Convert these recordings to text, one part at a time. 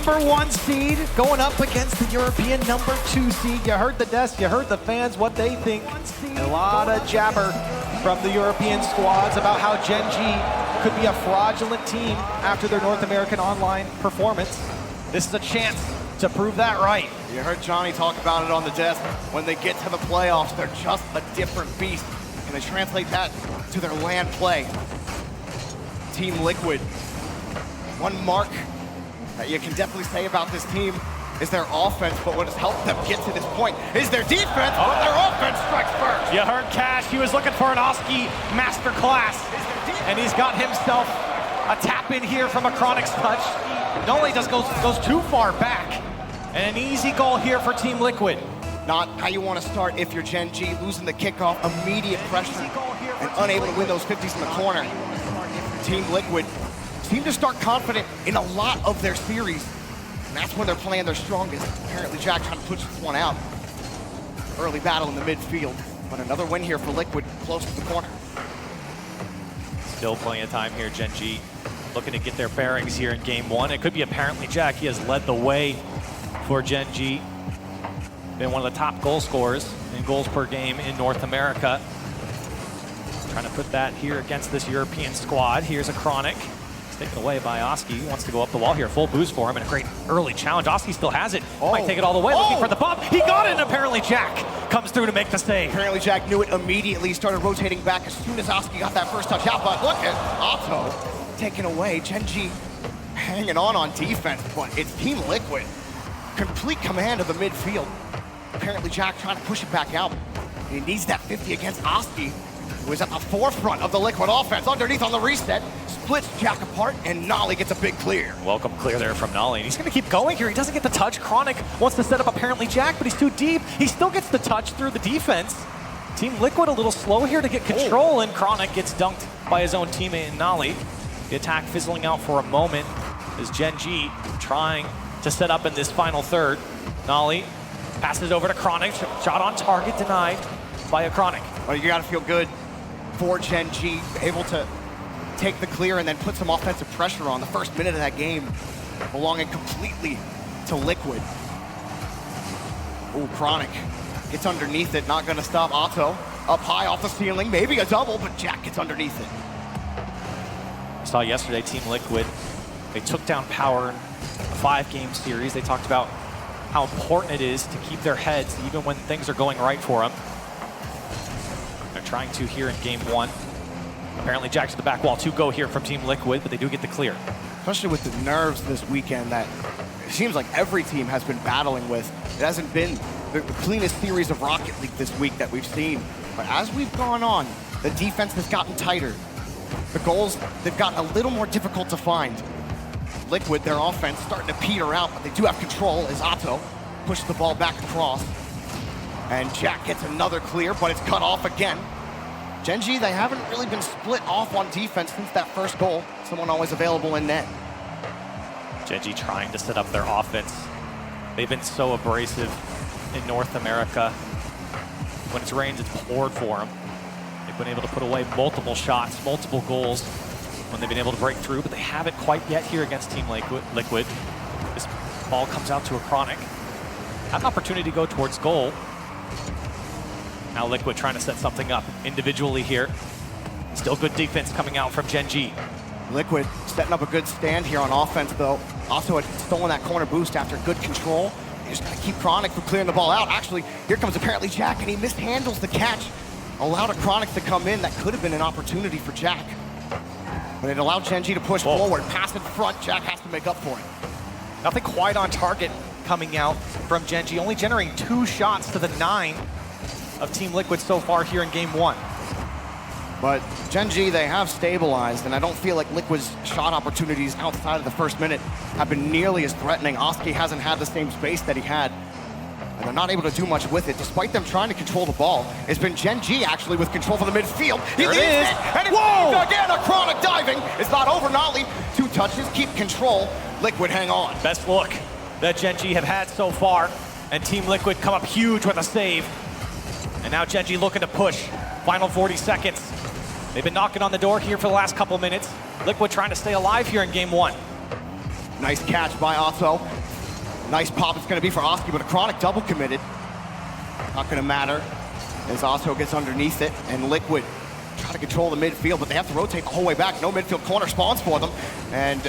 #1 seed going up against the European #2 seed. You heard the desk, you heard the fans, what they think. A lot of jabber from the European squads about how Gen.G could be a fraudulent team after their North American online performance. This is a chance to prove that right. You heard Johnny talk about it on the desk. When they get to the playoffs, they're just a different beast. And they translate that to their land play. Team Liquid. One mark that you can definitely say about this team is their offense, but what has helped them get to this point is their defense, but their offense strikes first. You heard Cash, he was looking for an Oski masterclass, and he's got himself a tap in here from a Chronic's touch. Noli just goes too far back, and an easy goal here for Team Liquid. Not how you want to start if you're Gen.G, losing the kickoff, immediate pressure, and unable to win those 50s in the corner. Team Liquid seem to start confident in a lot of their series, and that's when they're playing their strongest. Apparently Jack trying to push this one out. Early battle in the midfield, but another win here for Liquid, close to the corner. Still plenty of time here, Gen.G looking to get their bearings here in game one. It could be apparently Jack. He has led the way for Gen.G. Been one of the top goal scorers in goals per game in North America. Trying to put that here against this European squad. Here's a Chronic. It's taken away by Oski. He wants to go up the wall here. Full boost for him and a great early challenge. Oski still has it. Might take it all the way. Looking for the bump. He got it, and apparently Jack comes through to make the save. Apparently Jack knew it immediately. Started rotating back as soon as Oski got that first touch out. But look at Otto taken away. Gen.G hanging on defense, but it's Team Liquid. Complete command of the midfield. Apparently Jack trying to push it back out. He needs that 50 against Oski, who is at the forefront of the Liquid offense. Underneath on the reset, splits Jack apart, and Nolly gets a big clear. Welcome clear there from Nolly, and he's going to keep going here. He doesn't get the touch. Chronic wants to set up apparently Jack, but he's too deep. He still gets the touch through the defense. Team Liquid a little slow here to get control, and Chronic gets dunked by his own teammate Nolly. The attack fizzling out for a moment as Gen.G trying to set up in this final third. Nolly passes over to Chronic. Shot on target denied by a Chronic. Well, you got to feel good for Gen.G, able to take the clear and then put some offensive pressure on. The first minute of that game belonging completely to Liquid. Ooh, Chronic gets underneath it, not going to stop Otto. Up high off the ceiling, maybe a double, but Jack gets underneath it. Saw yesterday Team Liquid, they took down Power in a 5-game series. They talked about how important it is to keep their heads even when things are going right for them. They're trying to here in game one. Apparently Jack to the back wall, 2 go here from Team Liquid, but they do get the clear. Especially with the nerves this weekend that it seems like every team has been battling with. It hasn't been the cleanest series of Rocket League this week that we've seen. But as we've gone on, the defense has gotten tighter. The goals, they've gotten a little more difficult to find. Liquid, their offense, starting to peter out, but they do have control as Otto pushes the ball back across. And Jack gets another clear, but it's cut off again. Gen.G, they haven't really been split off on defense since that first goal. Someone always available in net. Gen.G trying to set up their offense. They've been so abrasive in North America. When it's rained, it's poured for them. They've been able to put away multiple shots, multiple goals when they've been able to break through, but they haven't quite yet here against Team Liquid. This ball comes out to a Chronic. Have an opportunity to go towards goal. Now Liquid trying to set something up individually here. Still good defense coming out from Gen.G. Liquid setting up a good stand here on offense, though. Also had stolen that corner boost after good control. They just gotta keep Chronic from clearing the ball out. Actually, here comes apparently Jack, and he mishandles the catch. Allowed a Chronic to come in. That could have been an opportunity for Jack. But it allowed Gen.G to push forward. Pass in front, Jack has to make up for it. Nothing quite on target coming out from Gen.G, only generating 2 shots to the 9 of Team Liquid so far here in game one. But Gen.G, they have stabilized, and I don't feel like Liquid's shot opportunities outside of the first minute have been nearly as threatening. Oski hasn't had the same space that he had, and they're not able to do much with it, despite them trying to control the ball. It's been Gen.G actually with control for the midfield. He leaves it, and it's again a Chronic diving. It's not over, Nolly. 2 touches, keep control. Liquid hang on. Best look that Gen.G have had so far, and Team Liquid come up huge with a save. And now Gen.G looking to push. Final 40 seconds. They've been knocking on the door here for the last couple minutes. Liquid trying to stay alive here in game one. Nice catch by Otto. Nice pop it's going to be for Oski, but a Chronic double committed. Not going to matter as Otto gets underneath it, and Liquid try to control the midfield, but they have to rotate the whole way back. No midfield corner spawns for them, and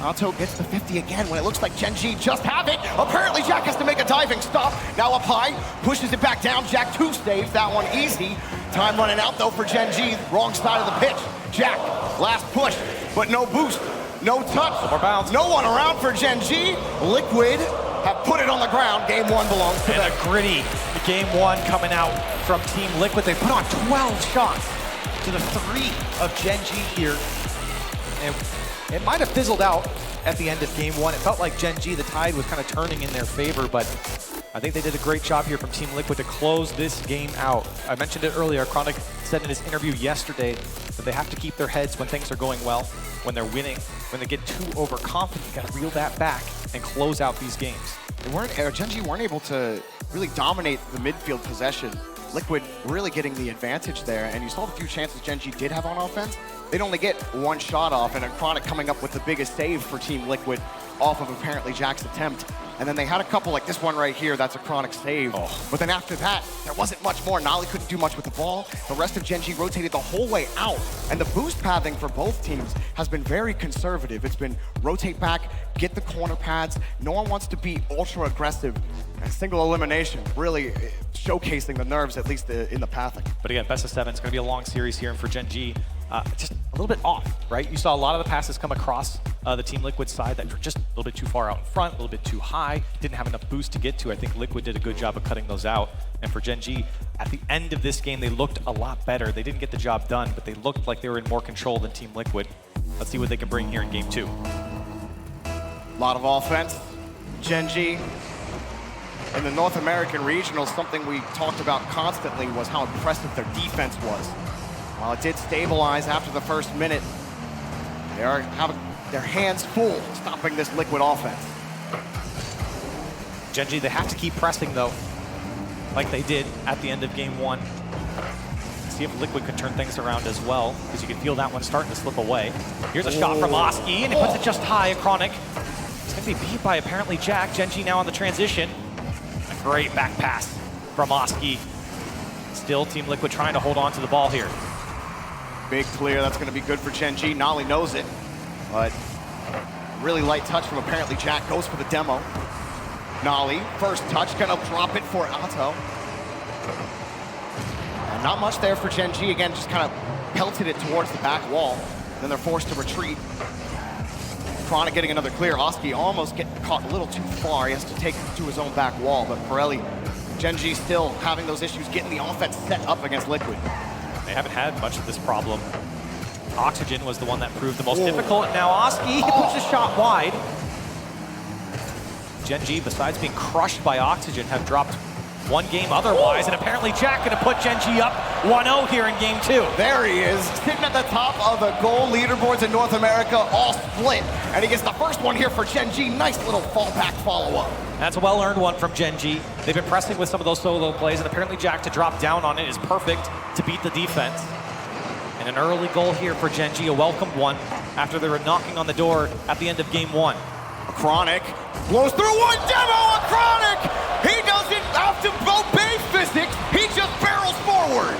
Otto gets the 50 again when it looks like Gen.G just have it. Apparently Jack has to make a diving stop. Now up high, pushes it back down. Jack 2 saves that one easy. Time running out though for Gen.G. Wrong side of the pitch. Jack, last push, but no boost, no touch. More bounce. No one around for Gen.G. Liquid have put it on the ground. Game 1 belongs to them. And a gritty game 1 coming out from Team Liquid. They put on 12 shots to the 3 of Gen.G here. And it might have fizzled out at the end of game 1. It felt like Gen.G, the tide was kind of turning in their favor, but I think they did a great job here from Team Liquid to close this game out. I mentioned it earlier, Chronic said in his interview yesterday that they have to keep their heads when things are going well, when they're winning. When they get too overconfident, you gotta reel that back and close out these games. Gen.G weren't able to really dominate the midfield possession. Liquid really getting the advantage there, and you saw the few chances Gen.G did have on offense. They'd only get 1 shot off, and Chronic coming up with the biggest save for Team Liquid off of apparently Jack's attempt. And then they had a couple like this one right here, that's a Chronic save. But then after that, there wasn't much more. Nolly couldn't do much with the ball. The rest of Gen.G rotated the whole way out. And the boost pathing for both teams has been very conservative. It's been rotate back, get the corner pads. No one wants to be ultra aggressive. A single elimination, really showcasing the nerves, at least in the pathing. But again, best of 7, it's going to be a long series here, and for Gen.G, just a little bit off, right? You saw a lot of the passes come across the Team Liquid side that were just a little bit too far out in front, a little bit too high, didn't have enough boost to get to. I think Liquid did a good job of cutting those out. And for Gen.G, at the end of this game, they looked a lot better. They didn't get the job done, but they looked like they were in more control than Team Liquid. Let's see what they can bring here in game 2. A lot of offense. Gen.G in the North American Regionals, something we talked about constantly was how impressive their defense was. While it did stabilize after the first minute, they are having their hands full stopping this Liquid offense. Gen.G, they have to keep pressing though, like they did at the end of game 1. See if Liquid can turn things around as well, because you can feel that one starting to slip away. Here's a shot from Oski, and he puts it just high at Chronic. It's going to be beat by apparently Jack. Gen.G now on the transition. A great back pass from Oski. Still Team Liquid trying to hold on to the ball here. Big clear, that's going to be good for Gen.G. Nolly knows it, but really light touch from apparently Jack. Goes for the demo. Nolly, first touch, gonna drop it for Otto. And not much there for Gen.G. Again, just kind of pelted it towards the back wall. Then they're forced to retreat. Chronic getting another clear. Oski almost getting caught a little too far. He has to take it to his own back wall, but Pirelli, Gen.G still having those issues getting the offense set up against Liquid. They haven't had much of this problem. Oxygen was the one that proved the most difficult. Now Oski puts a shot wide. Gen.G, besides being crushed by Oxygen, have dropped 1 game otherwise, and apparently Jack gonna put Gen.G up 1-0 here in game 2. There he is, sitting at the top of the goal leaderboards in North America, all split. And he gets the first one here for Gen.G. Nice little fallback follow-up. That's a well-earned one from Gen.G. They've been pressing with some of those solo plays, and apparently Jack to drop down on it is perfect to beat the defense. And an early goal here for Gen.G, a welcomed one, after they were knocking on the door at the end of game 1. Chronic blows through one demo on Chronic! He doesn't have to obey physics, he just barrels forward!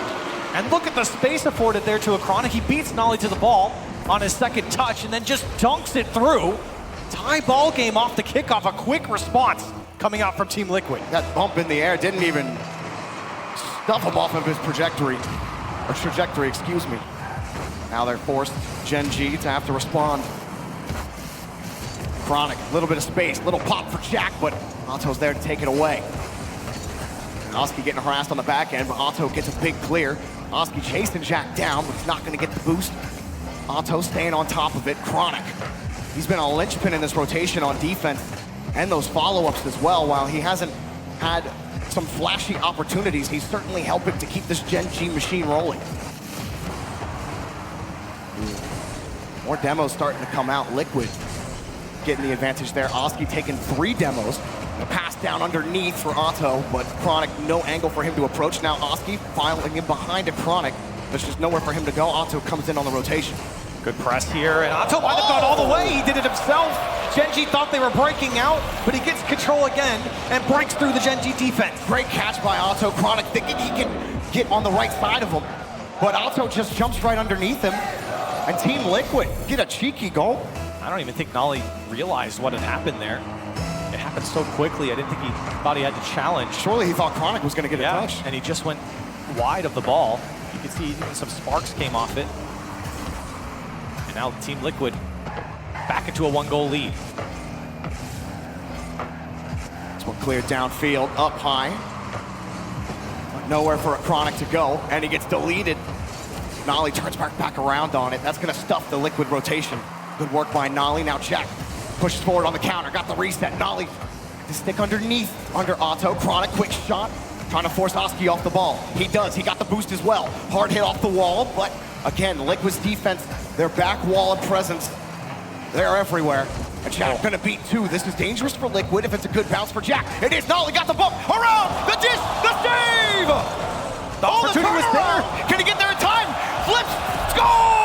And look at the space afforded there to a Chronic. He beats Nolly to the ball on his second touch and then just dunks it through. Tie ball game off the kickoff, a quick response coming out from Team Liquid. That bump in the air didn't even stuff him off of his trajectory, excuse me. Now they're forced, Gen.G, to have to respond. Chronic, a little bit of space, little pop for Jack, but Otto's there to take it away. And Oski getting harassed on the back end, but Otto gets a big clear. Oski chasing Jack down, but he's not gonna get the boost. Otto staying on top of it. Chronic, he's been a linchpin in this rotation on defense and those follow-ups as well. While he hasn't had some flashy opportunities, he's certainly helping to keep this Gen.G machine rolling. More demos starting to come out. Liquid getting the advantage there. Oski taking 3 demos. A pass down underneath for Otto, but Chronic, no angle for him to approach. Now Oski filing in behind a Chronic. There's just nowhere for him to go. Otto comes in on the rotation. Good press here, and Otto might have gone all the way. He did it himself. Gen.G thought they were breaking out, but he gets control again and breaks through the Gen.G defense. Great catch by Otto. Chronic thinking he can get on the right side of him, but Otto just jumps right underneath him. And Team Liquid get a cheeky goal. I don't even think Nolly realized what had happened there. It happened so quickly, I didn't think he thought he had to challenge. Surely he thought Chronic was going to get a touch. And he just went wide of the ball. You can see even some sparks came off it. And now Team Liquid back into a 1-goal lead. This one cleared downfield, up high. But nowhere for a Chronic to go, and he gets deleted. Nolly turns back around on it. That's going to stuff the Liquid rotation. Good work by Nolly. Now Jack pushes forward on the counter. Got the reset. Nolly to stick underneath under Otto. Chronic, quick shot. Trying to force Oski off the ball. He does. He got the boost as well. Hard hit off the wall, but again, Liquid's defense, their back wall of presence, they're everywhere. And Jack gonna beat two. This is dangerous for Liquid if it's a good bounce for Jack. It is. Nolly got the bump. Around the dish, the save! The opportunity was there. Can he get there in time? Flips, goal!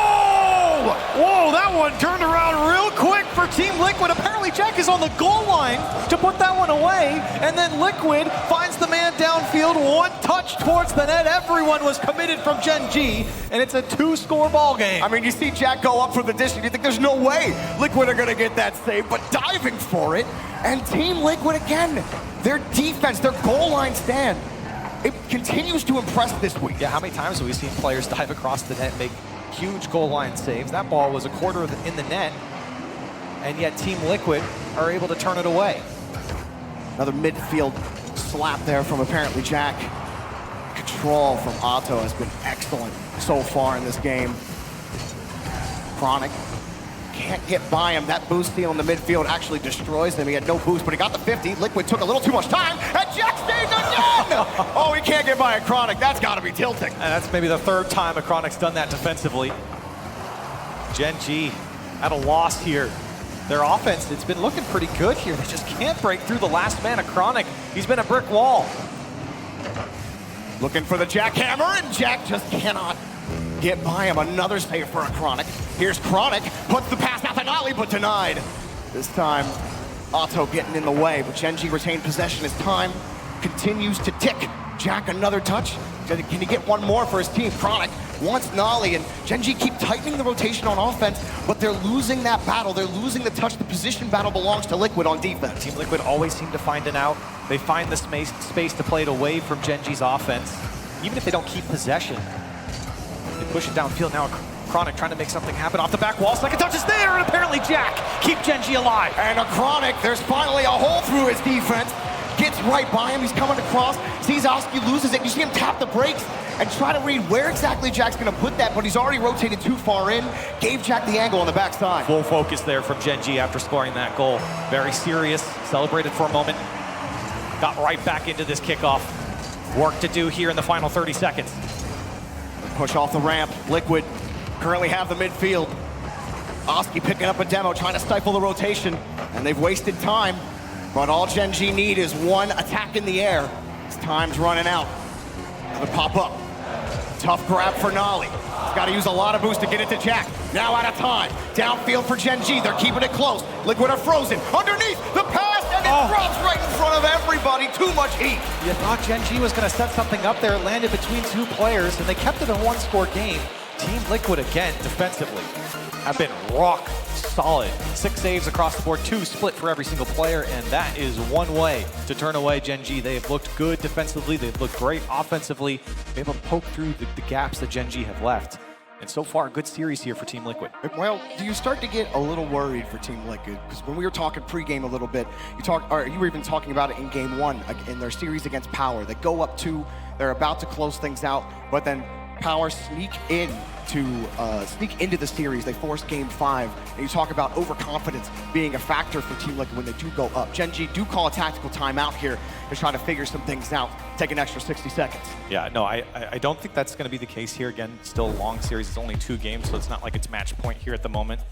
Whoa, that one turned around real quick for Team Liquid. Apparently Jack is on the goal line to put that one away, and then Liquid finds the man downfield, one touch towards the net. Everyone was committed from Gen.G, and it's a 2-score ball game. I mean, you see Jack go up for the dish, and you think there's no way Liquid are gonna get that save, but diving for it, and Team Liquid again, their defense, their goal line stand, it continues to impress this week. Yeah, how many times have we seen players dive across the net, make huge goal line saves? That ball was a quarter in the net, and yet Team Liquid are able to turn it away. Another midfield slap there from apparently Jack. Control from Otto has been excellent so far in this game. Chronic can't get by him. That boost steal in the midfield actually destroys him. He had no boost, but he got the 50. Liquid took a little too much time, and Jack stayed again! Oh, he can't get by a Chronic. That's got to be tilting. And that's maybe the third time a Chronic's done that defensively. Gen.G at a loss here. Their offense, it's been looking pretty good here. They just can't break through the last man of Chronic. He's been a brick wall. Looking for the jackhammer, and Jack just cannot get by him. Another save for a Chronic. Here's Chronic, puts the pass out to Nolly, but denied. This time, Otto getting in the way, but Gen.G retained possession as time continues to tick. Jack, another touch. Can he get one more for his team? Chronic wants Nolly, and Gen.G keep tightening the rotation on offense, but they're losing that battle. They're losing the touch. The position battle belongs to Liquid on defense. Team Liquid always seem to find an out. They find the space to play it away from Gen.G's offense. Even if they don't keep possession, they push it downfield. Now Chronic trying to make something happen off the back wall. Second touch is there, and apparently Jack keep Gen.G alive. And a Chronic, there's finally a hole through his defense. Gets right by him, he's coming across, sees Oski, loses it. You see him tap the brakes and try to read where exactly Jack's gonna put that, but he's already rotated too far in, gave Jack the angle on the backside. Full focus there from Gen.G after scoring that goal. Very serious, celebrated for a moment. Got right back into this kickoff. Work to do here in the final 30 seconds. Push off the ramp, Liquid currently have the midfield. Oski picking up a demo, trying to stifle the rotation, and they've wasted time. But all Gen.G need is one attack in the air. His time's running out. Another pop up. Tough grab for Nolly. He's got to use a lot of boost to get it to Jack. Now out of time. Downfield for Gen.G. They're keeping it close. Liquid are frozen. Underneath the pass, and it drops right in front of everybody. Too much heat. You thought Gen.G was going to set something up there. It landed between two players, and they kept it a 1-score game. Team Liquid, again, defensively, have been rock solid. 6 saves across the board, 2 split for every single player, and that is one way to turn away Gen.G. They have looked good defensively. They've looked great offensively. They've able to poke through the gaps that Gen.G have left. And so far, a good series here for Team Liquid. Well, do you start to get a little worried for Team Liquid? Because when we were talking pregame a little bit, you were even talking about it in Game 1 in their series against Power. They go up 2, they're about to close things out, but then Power sneak into the series. They forced Game 5, and you talk about overconfidence being a factor for Team Liquid when they do go up. Gen.G do call a tactical timeout here to try to figure some things out. Take an extra 60 seconds. Yeah, no, I don't think that's going to be the case here. Again, still a long series. It's only 2 games, so it's not like it's match point here at the moment.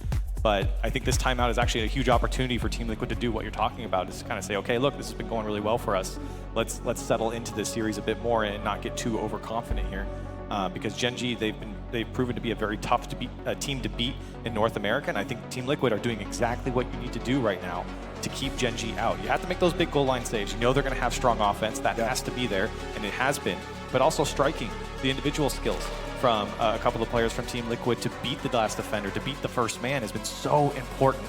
But I think this timeout is actually a huge opportunity for Team Liquid to do what you're talking about, is to kind of say, okay, look, this has been going really well for us. Let's settle into this series a bit more and not get too overconfident here. because Gen.G, they've proven to be a very tough team to beat in North America, and I think Team Liquid are doing exactly what you need to do right now to keep Gen.G out. You have to make those big goal line saves. You know they're going to have strong offense. That has to be there, and it has been. But also striking, the individual skills from a couple of players from Team Liquid to beat the last defender, to beat the first man has been so important.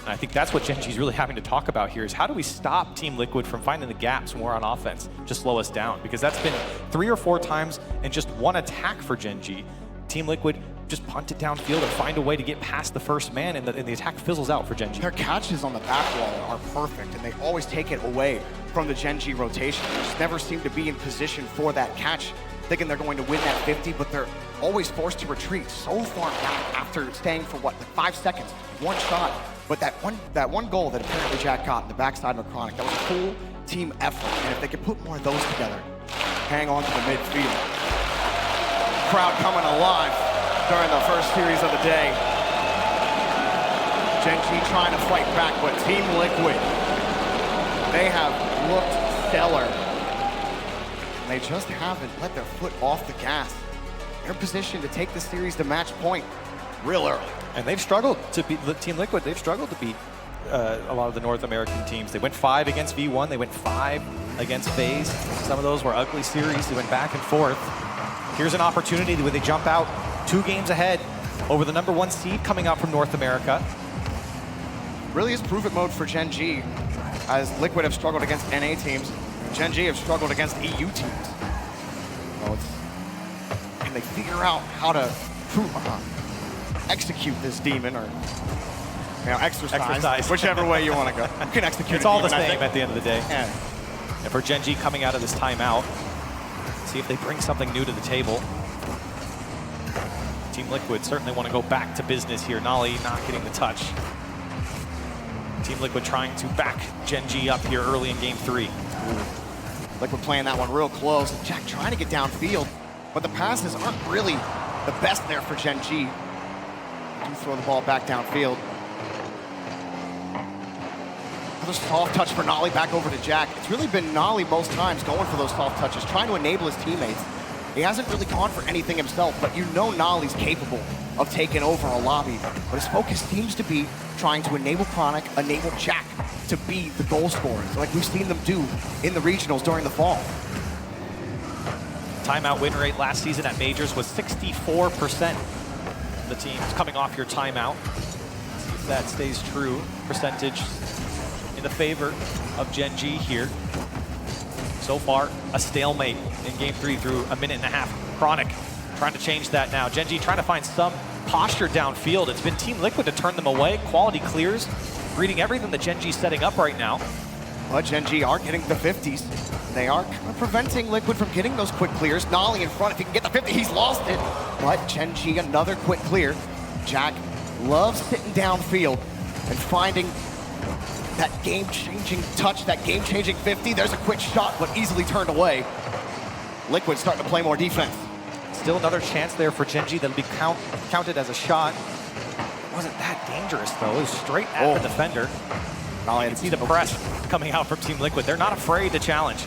And I think that's what Gen.G is really having to talk about here is how do we stop Team Liquid from finding the gaps when we're on offense to slow us down? Because that's been 3 or 4 times in just one attack for Gen.G. Team Liquid just punt it downfield or find a way to get past the first man, and the attack fizzles out for Gen.G. Their catches on the back wall are perfect, and they always take it away from the Gen.G rotation. They just never seem to be in position for that catch, thinking they're going to win that 50, but they're always forced to retreat so far back after staying for, what, like 5 seconds, one shot. But that one goal that apparently Jack got in the backside of Chronic, that was a full team effort, and if they could put more of those together, hang on to the midfield. Crowd coming alive during the first series of the day. Gen.G trying to fight back, but Team Liquid, they have looked stellar. And they just haven't let their foot off the gas. They're positioned to take the series to match point real early. And they've struggled to beat Team Liquid. They've struggled to beat a lot of the North American teams. They went 5 against V1. They went 5 against FaZe. Some of those were ugly series. They went back and forth. Here's an opportunity where they jump out 2 games ahead over the #1 seed coming out from North America. Really is prove it mode for Gen.G, as Liquid have struggled against NA teams. Gen.G have struggled against EU teams. Well, can they figure out how to execute this demon, or exercise, whichever way you want to go. You can execute it's all demon, the same at the end of the day. Yeah. And for Gen.G coming out of this timeout, see if they bring something new to the table. Team Liquid certainly want to go back to business here. Nolly not getting the touch. Team Liquid trying to back Gen.G up here early in game 3. Liquid playing that one real close. Jack trying to get downfield, but the passes aren't really the best there for Gen.G. Do throw the ball back downfield. Another soft touch for Nolly back over to Jack. It's really been Nolly most times going for those soft touches, trying to enable his teammates. He hasn't really gone for anything himself, but you know Nolly's capable of taking over a lobby. But his focus seems to be trying to enable Chronic, enable Jack to be the goal scorers, like we've seen them do in the regionals during the fall. Timeout win rate last season at Majors was 64%. The teams coming off your timeout. See if that stays true. Percentage in the favor of Gen.G here. So far, a stalemate in game 3 through a minute and a half. Chronic trying to change that now. Gen.G trying to find some posture downfield. It's been Team Liquid to turn them away. Quality clears, reading everything that Gen.G's setting up right now. But Gen.G are getting the 50s. They are kind of preventing Liquid from getting those quick clears. Nolly in front, if he can get the 50, he's lost it. But Gen.G, another quick clear. Jack loves sitting downfield and finding that game-changing touch, that game-changing 50. There's a quick shot, but easily turned away. Liquid starting to play more defense. Still another chance there for Gen.G that'll be counted as a shot. It wasn't that dangerous, though. It was straight at the defender. Nolly You can see the press coming out from Team Liquid. They're not afraid to challenge.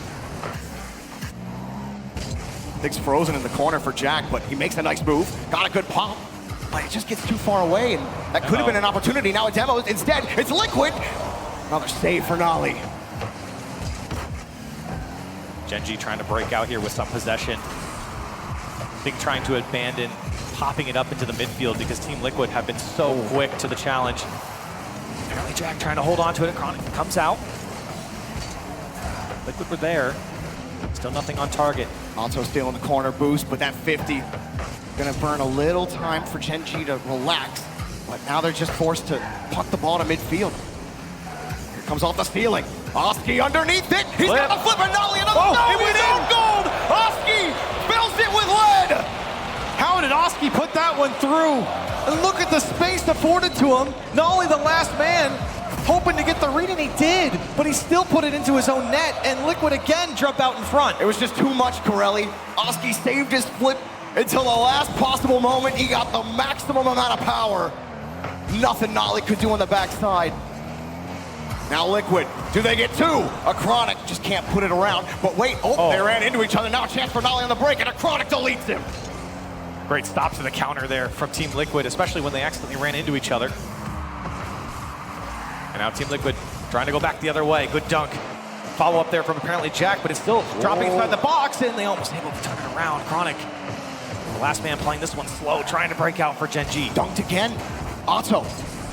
Thing's frozen in the corner for Jack, but he makes a nice move. Got a good pop, but it just gets too far away, and that could have been an opportunity. Now a demo. Instead, it's Liquid. Another save for Nolly. Gen.G trying to break out here with some possession. I think trying to abandon popping it up into the midfield because Team Liquid have been so quick to the challenge. Apparently Jack trying to hold on to it. Chronic comes out. Liquid were there. Still nothing on target. Alto still in the corner boost, but that 50 gonna burn a little time for Gen.G to relax. But now they're just forced to puck the ball to midfield. Here comes off the ceiling. Oski underneath it. He's got the flip and Nolly another. No, he's on gold. Oski fills it with lead. How did Oski put that one through? And look at the space afforded to him. Not only the last man, hoping to get the read, and he did, but he still put it into his own net, and Liquid again jump out in front. It was just too much, Corelli. Oski saved his flip until the last possible moment. He got the maximum amount of power. Nothing Nolly could do on the backside. Now Liquid, do they get 2? A Chronic just can't put it around. But wait, they ran into each other. Now a chance for Nolly on the break, and a Chronic deletes him. Great stop to the counter there from Team Liquid, especially when they accidentally ran into each other. And now Team Liquid trying to go back the other way. Good dunk. Follow up there from apparently Jack, but it's still dropping inside the box, and they almost able to turn it around. Chronic, the last man playing this one slow, trying to break out for Gen.G. Dunked again. Otto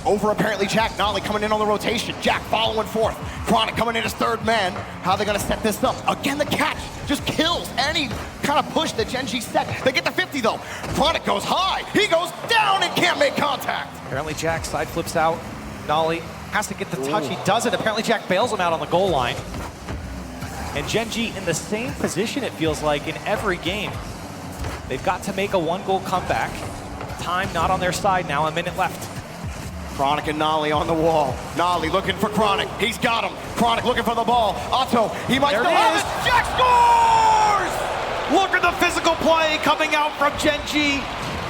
over apparently Jack. Nolly coming in on the rotation. Jack following fourth. Chronic coming in as third man. How are they going to set this up? Again, the catch just kills any kind of push that Gen.G set. They get the 50 though. Chronic goes high. He goes down and can't make contact. Apparently Jack side flips out. Nolly has to get the touch. He does it. Apparently Jack bails him out on the goal line. And Gen.G in the same position, it feels like, in every game. They've got to make a one-goal comeback. Time not on their side now, a minute left. Chronic and Nolly on the wall. Nolly looking for Chronic. He's got him. Chronic looking for the ball. Otto, he might still have it. Jack scores! Look at the physical play coming out from Gen.G.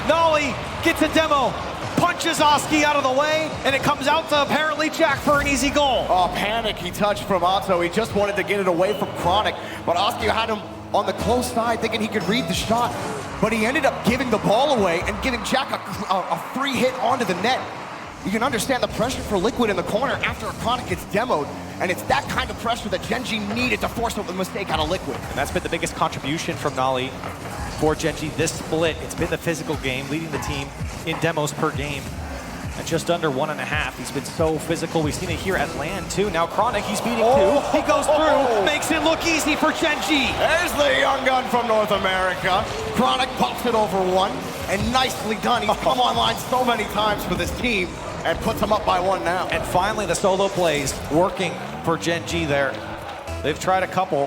Nolly gets a demo, punches Oski out of the way, and it comes out to apparently Jack for an easy goal. Oh, panicky touch from Otto. He just wanted to get it away from Chronic, but Oski had him on the close side thinking he could read the shot, but he ended up giving the ball away and giving Jack a free hit onto the net. You can understand the pressure for Liquid in the corner after a Chronic gets demoed, and it's that kind of pressure that Gen.G needed to force a mistake out of Liquid. And that's been the biggest contribution from Nolly for Gen.G this split. It's been the physical game, leading the team in demos per game at just under 1.5. He's been so physical. We've seen it here at LAN too. Now Chronic, he's beating two. He goes through, makes it look easy for Gen.G. There's the young gun from North America. Chronic pops it over one, and nicely done. He's come online so many times for this team and puts them up by one now. And finally the solo plays working for Gen.G there. They've tried a couple,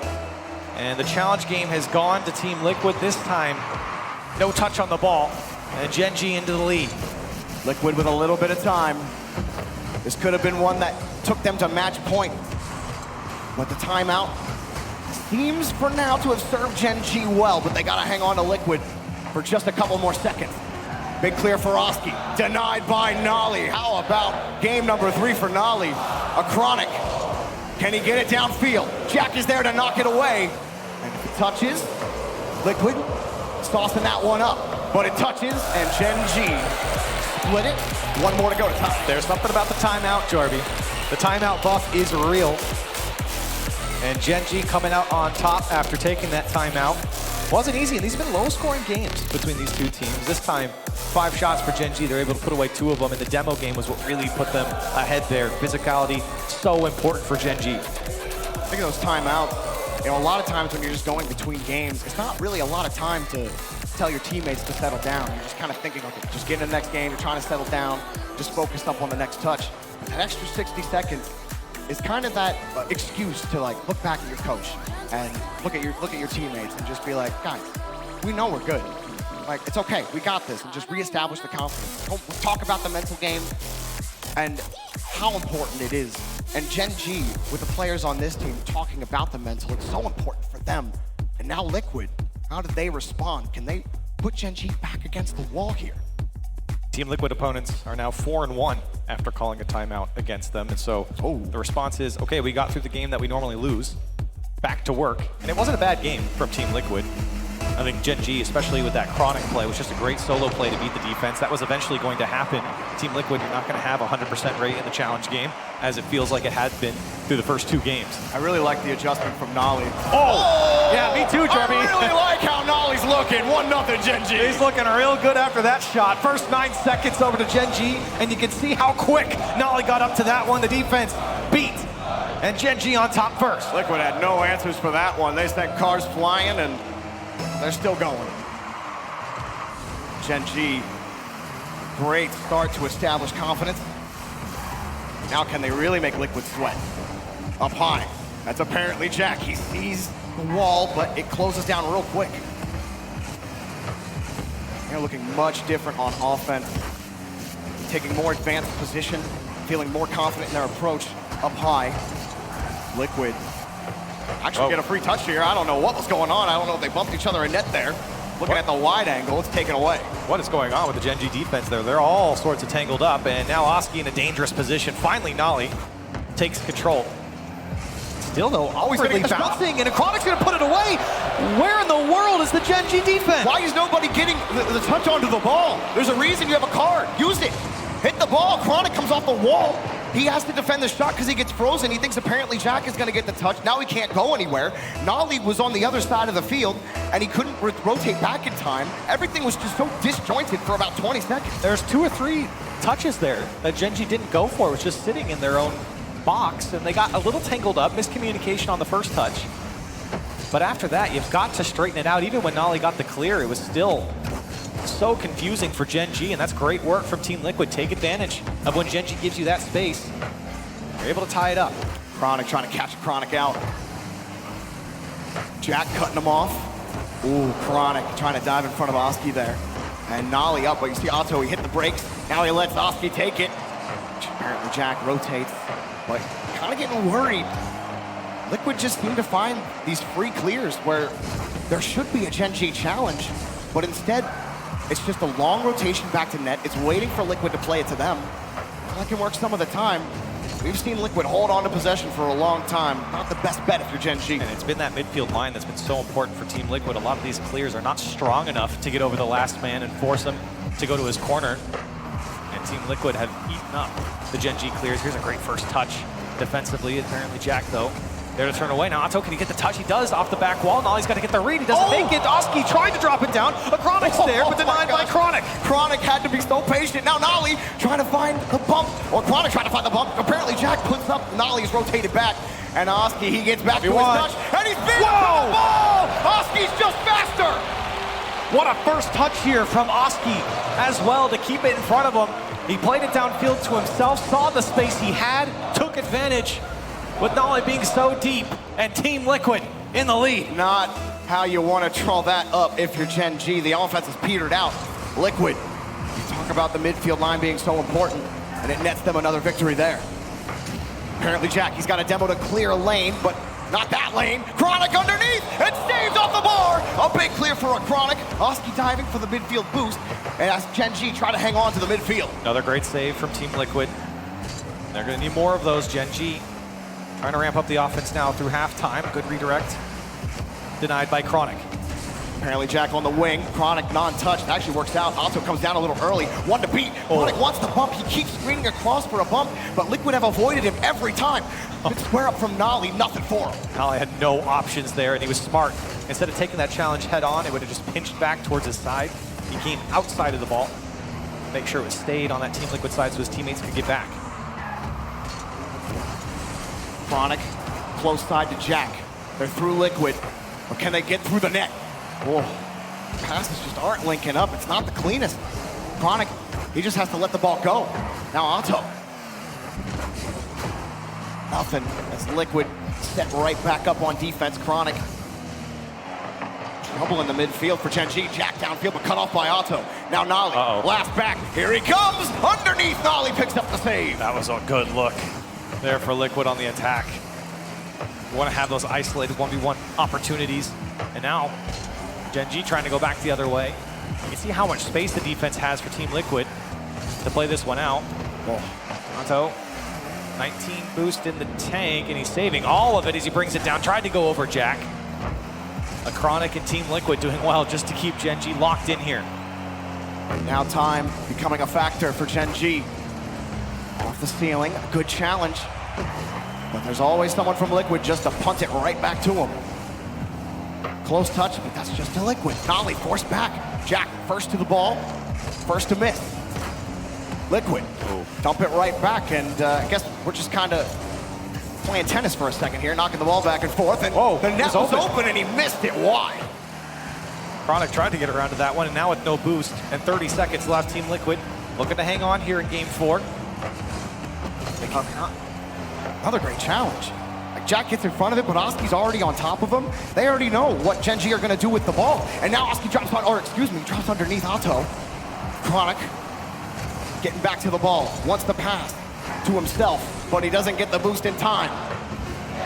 and the challenge game has gone to Team Liquid this time. No touch on the ball, and Gen.G into the lead. Liquid with a little bit of time. This could have been one that took them to match point. But the timeout seems for now to have served Gen.G well, but they gotta hang on to Liquid for just a couple more seconds. Big clear for Oski, denied by Nolly. How about game number 3 for Nolly? A Chronic, can he get it downfield? Jack is there to knock it away. And if it touches, Liquid saucing that one up. But it touches, and Gen.G split it. One more to go to top. There's something about the timeout, Jarby. The timeout buff is real. And Gen.G coming out on top after taking that timeout. Wasn't easy, and these have been low-scoring games between these two teams. This time, 5 shots for Gen.G. They're able to put away 2 of them, and the demo game was what really put them ahead there. Physicality, so important for Gen.G. Think of those timeouts. You know, a lot of times when you're just going between games, it's not really a lot of time to tell your teammates to settle down. You're just kind of thinking, okay, just get in the next game, you're trying to settle down, just focus up on the next touch. That extra 60 seconds is kind of that excuse to like look back at your coach and look at your teammates and just be like, guys, we know we're good. Like, it's okay, we got this, and just reestablish the confidence. We'll talk about the mental game and how important it is. And Gen.G, with the players on this team talking about the mental, it's so important for them. And now Liquid, how did they respond? Can they put Gen.G back against the wall here? Team Liquid opponents are now 4-1 after calling a timeout against them. And so the response is, okay, we got through the game that we normally lose, back to work. And it wasn't a bad game from Team Liquid. I think Gen.G, especially with that Chronic play, was just a great solo play to beat the defense. That was eventually going to happen. Team Liquid, you're not going to have a 100% rate in the challenge game, as it feels like it had been through the first 2 games. I really like the adjustment from Nolly. Oh! Yeah, me too, Jeremy. I really like how Nolly's looking. 1-0 Gen.G. He's looking real good after that shot. First 9 seconds over to Gen.G, and you can see how quick Nolly got up to that one. The defense beat, and Gen.G on top first. Liquid had no answers for that one. They sent cars flying, and they're still going. Gen.G, great start to establish confidence. Now can they really make Liquid sweat? Up high, that's apparently Jack. He sees the wall, but it closes down real quick. They're looking much different on offense, taking more advanced position, feeling more confident in their approach up high. Liquid actually get a free touch here. I don't know what was going on. I don't know if they bumped each other in net there. Looking at the wide angle, it's taken away. What is going on with the Gen.G defense there? They're all sorts of tangled up, and now Oski in a dangerous position. Finally, Nolly takes control. Still, though, he's gonna awkwardly get the shot. bouncing, and Chronic's going to put it away. Where in the world is the Gen.G defense? Why is nobody getting the touch onto the ball? There's a reason you have a card. Use it. Hit the ball. Chronic comes off the wall. He has to defend the shot because he gets frozen. He thinks apparently Jack is going to get the touch. Now he can't go anywhere. Nolly was on the other side of the field, and he couldn't rotate back in time. Everything was just so disjointed for about 20 seconds. There's 2 or 3 touches there that Gen.G didn't go for. It was just sitting in their own box, and they got a little tangled up. Miscommunication on the first touch. But after that, you've got to straighten it out. Even when Nolly got the clear, it was still so confusing for Gen.G, and that's great work from Team Liquid. Take advantage of when Gen.G gives you that space. You're able to tie it up. Chronic trying to catch Chronic out. Jack cutting him off. Ooh, Chronic trying to dive in front of Oski there. And Nolly up, but you see Otto, he hit the brakes. Now he lets Oski take it. Apparently Jack rotates, but kind of getting worried. Liquid just seem to find these free clears where there should be a Gen.G challenge, but instead, it's just a long rotation back to net. It's waiting for Liquid to play it to them. That can work some of the time. We've seen Liquid hold on to possession for a long time. Not the best bet if you're Gen.G. And it's been that midfield line that's been so important for Team Liquid. A lot of these clears are not strong enough to get over the last man and force him to go to his corner. And Team Liquid have eaten up the Gen.G clears. Here's a great first touch defensively. Apparently Jack, though, there to turn away. Now Otto, can he get the touch? He does off the back wall. Nolly's got to get the read. He doesn't make it. Oski tried to drop it down. A Chronic's there, but denied by Chronic. Chronic had to be so patient. Now Nolly trying to find the bump, or Chronic trying to find the bump. Apparently Jack puts up, Nolly's rotated back, and Oski, he gets back to his touch, and he's there for the ball! Oski's just faster! What a first touch here from Oski as well to keep it in front of him. He played it downfield to himself, saw the space he had, took advantage with Nolly being so deep, and Team Liquid in the lead. Not how you want to draw that up if you're Gen.G. The offense is petered out. Liquid, you talk about the midfield line being so important, and it nets them another victory there. Apparently Jack, he's got a demo to clear a lane, but not that lane. Chronic underneath, and saves off the bar. A big clear for a Chronic. Oski diving for the midfield boost, and as Gen.G try to hang on to the midfield. Another great save from Team Liquid. They're going to need more of those. Gen.G trying to ramp up the offense now through halftime. Good redirect. Denied by Chronic. Apparently Jack on the wing. Chronic non-touched. Actually works out. Also comes down a little early. One to beat. Chronic wants the bump. He keeps screening across for a bump, but Liquid have avoided him every time. Good square up from Nolly. Nothing for him. Nolly had no options there, and he was smart. Instead of taking that challenge head on, it would have just pinched back towards his side. He came outside of the ball. Make sure it was stayed on that Team Liquid side so his teammates could get back. Chronic, close side to Jack. They're through Liquid, but can they get through the net? Oh, passes just aren't linking up. It's not the cleanest. Chronic, he just has to let the ball go. Now Otto. Nothing as Liquid set right back up on defense. Chronic. Trouble in the midfield for Gen.G. Jack downfield, but cut off by Otto. Now Nolly, last back. Here he comes. Underneath, Nolly picks up the save. That was a good look there for Liquid on the attack. You want to have those isolated 1v1 opportunities. And now, Gen.G trying to go back the other way. You can see how much space the defense has for Team Liquid to play this one out. Otto, 19 boost in the tank, and he's saving all of it as he brings it down. Tried to go over Jack. A Chronic and Team Liquid doing well just to keep Gen.G locked in here. Now time becoming a factor for Gen.G. Off the ceiling, a good challenge. But there's always someone from Liquid just to punt it right back to him. Close touch, but that's just a Liquid. Nolly forced back. Jack first to the ball, first to miss. Liquid, dump it right back, and I guess we're just kind of playing tennis for a second here, knocking the ball back and forth, and the net was open and he missed it wide. Chronic tried to get around to that one, and now with no boost and 30 seconds left, Team Liquid looking to hang on here in Game 4. Another great challenge. Like Jack gets in front of it, but Oski's already on top of him. They already know what Gen.G are going to do with the ball. And now Oski drops underneath Otto. Chronic getting back to the ball. Wants the pass to himself, but he doesn't get the boost in time.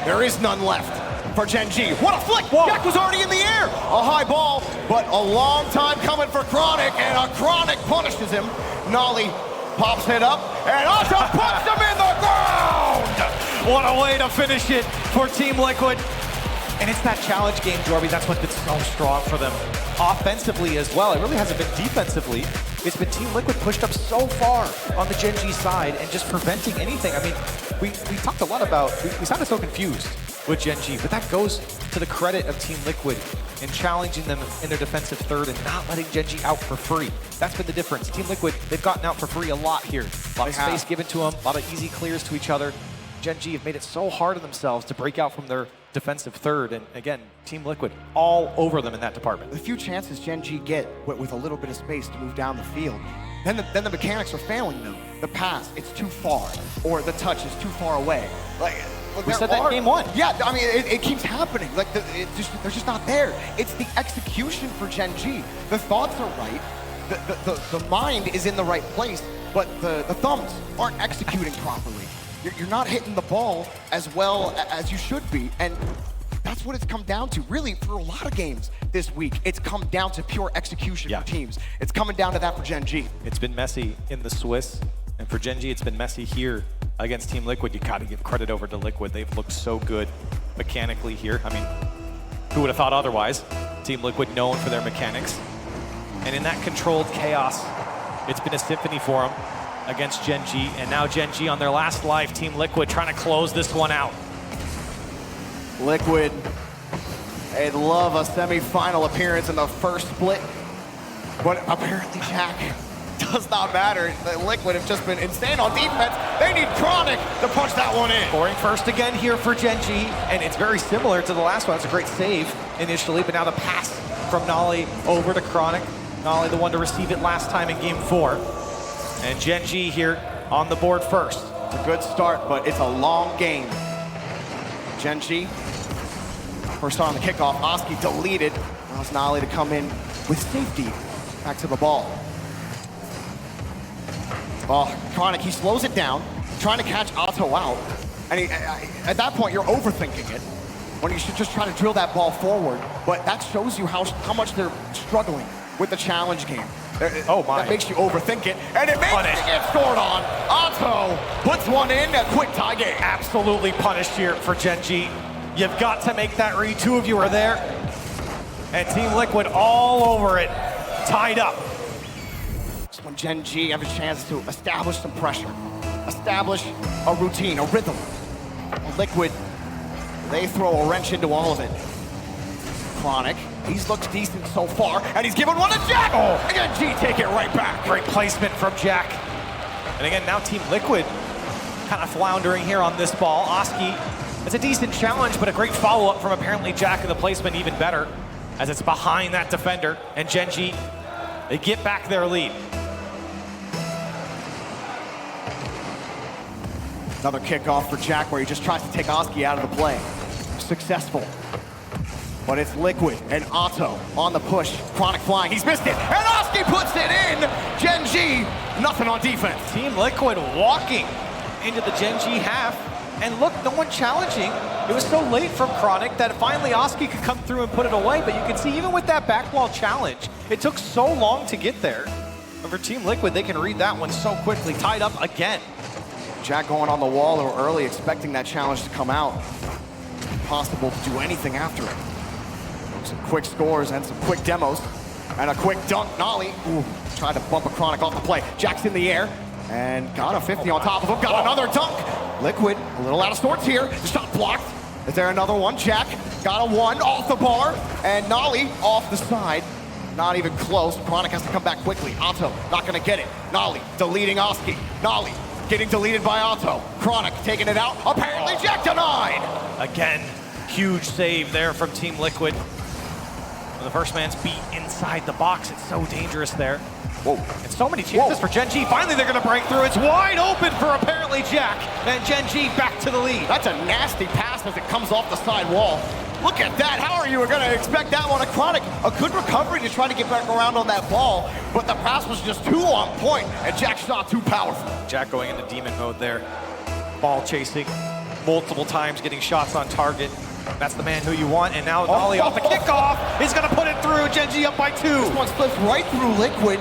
There is none left for Gen.G. What a flick! Jack was already in the air. A high ball, but a long time coming for Chronic, and a Chronic punishes him. Nolly pops it up, and Otto puts him in the ground! What a way to finish it for Team Liquid. And it's that challenge game, Jorby. That's what's been so strong for them. Offensively as well. It really hasn't been defensively. It's been Team Liquid pushed up so far on the Gen.G side and just preventing anything. I mean, we talked a lot about, we sounded so confused with Gen.G, but that goes to the credit of Team Liquid in challenging them in their defensive third and not letting Gen.G out for free. That's been the difference. Team Liquid, they've gotten out for free a lot here. A lot of space given to them, a lot of easy clears to each other. Gen.G have made it so hard on themselves to break out from their defensive third, and again, Team Liquid all over them in that department. The few chances Gen.G get with a little bit of space to move down the field, then the mechanics are failing them. The pass, it's too far, or the touch is too far away. We said that game one. Yeah, I mean, it keeps happening. Like, they're just not there. It's the execution for Gen.G. The thoughts are right, the mind is in the right place, but the thumbs aren't executing properly. You're not hitting the ball as well as you should be, and that's what it's come down to. Really, for a lot of games this week, it's come down to pure execution for teams. It's coming down to that for Gen.G. It's been messy in the Swiss, and for Gen.G, it's been messy here against Team Liquid. You gotta give credit over to Liquid. They've looked so good mechanically here. I mean, who would have thought otherwise? Team Liquid known for their mechanics. And in that controlled chaos, it's been a symphony for them against Gen.G, and now Gen.G on their last life. Team Liquid trying to close this one out. Liquid, they'd love a semi-final appearance in the first split, but apparently, Jack, does not matter. The Liquid have just been insane on defense. They need Chronic to punch that one in. Scoring first again here for Gen.G, and it's very similar to the last one. It's a great save initially, but now the pass from Nolly over to Chronic. Nolly the one to receive it last time in game 4. And Gen.G here on the board first. It's a good start, but it's a long game. Gen.G, first on the kickoff, Oski deleted. Allows Nolly to come in with safety back to the ball. Oh, Chronic, he slows it down, trying to catch Otto out. And at that point, you're overthinking it, when you should just try to drill that ball forward. But that shows you how much they're struggling with the challenge game. Oh my. That makes you overthink it, and it makes it get scored on. Otto puts one in, a quick tie game. Absolutely punished here for Gen.G. You've got to make that read. 2 of you are there. And Team Liquid all over it, tied up. Just when Gen.G have a chance to establish some pressure, establish a routine, a rhythm. Liquid, they throw a wrench into all of it. Chronic, he's looked decent so far, and he's given one to Jack! Oh, and G take it right back. Great placement from Jack. And again, now Team Liquid kind of floundering here on this ball. Oski, it's a decent challenge, but a great follow-up from apparently Jack, and the placement even better, as it's behind that defender. And Gen.G, they get back their lead. Another kickoff for Jack, where he just tries to take Oski out of the play. Successful. But it's Liquid and Otto on the push. Chronic flying, he's missed it, and Oski puts it in! Gen.G, nothing on defense. Team Liquid walking into the Gen.G half, and look, no one challenging. It was so late from Chronic that finally Oski could come through and put it away, but you can see even with that back wall challenge, it took so long to get there. But for Team Liquid, they can read that one so quickly, tied up again. Jack going on the wall or early, expecting that challenge to come out. Impossible to do anything after it. Some quick scores and some quick demos. And a quick dunk. Nolly, tried to bump a Chronic off the play. Jack's in the air and got a 50 on top of him. Got another dunk. Liquid, a little out of sorts here. The shot blocked. Is there another one? Jack got a 1 off the bar. And Nolly off the side. Not even close. Chronic has to come back quickly. Otto not going to get it. Nolly deleting Oski. Nolly getting deleted by Otto. Chronic taking it out. Apparently Jack denied. Again, huge save there from Team Liquid. The first man's beat inside the box. It's so dangerous there. Whoa. And so many chances for Gen.G. Finally, they're going to break through. It's wide open for apparently Jack. And Gen.G back to the lead. That's a nasty pass as it comes off the side wall. Look at that. How are you going to expect that one? A Chronic, a good recovery to try to get back around on that ball, but the pass was just too on point, and Jack's shot too powerful. Jack going into demon mode there. Ball chasing multiple times, getting shots on target. That's the man who you want, and now Nolly off the kickoff. He's going to put it through. Gen.G up by 2. This one slips right through Liquid.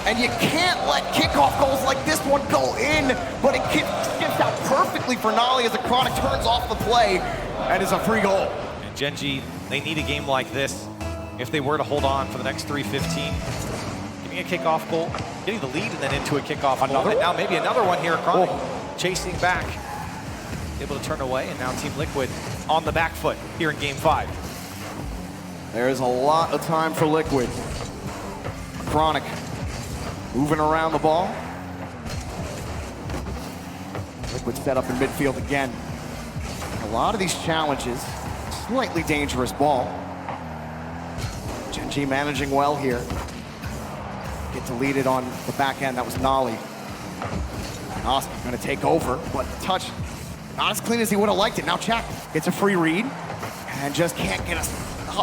And you can't let kickoff goals like this one go in, but it skips out perfectly for Nolly as the Chronic turns off the play and is a free goal. And Gen.G, they need a game like this if they were to hold on for the next 3:15. Giving a kickoff goal, getting the lead, and then into a kickoff goal. And now maybe another one here. Chronic chasing back, able to turn away, and now Team Liquid on the back foot here in Game 5. There's a lot of time for Liquid. Chronic moving around the ball. Liquid set up in midfield again. A lot of these challenges, slightly dangerous ball. Gen.G managing well here. Get to lead it on the back end, that was Nolly. Oski gonna take over, but the touch, not as clean as he would have liked it. Now Jack gets a free read and just can't get a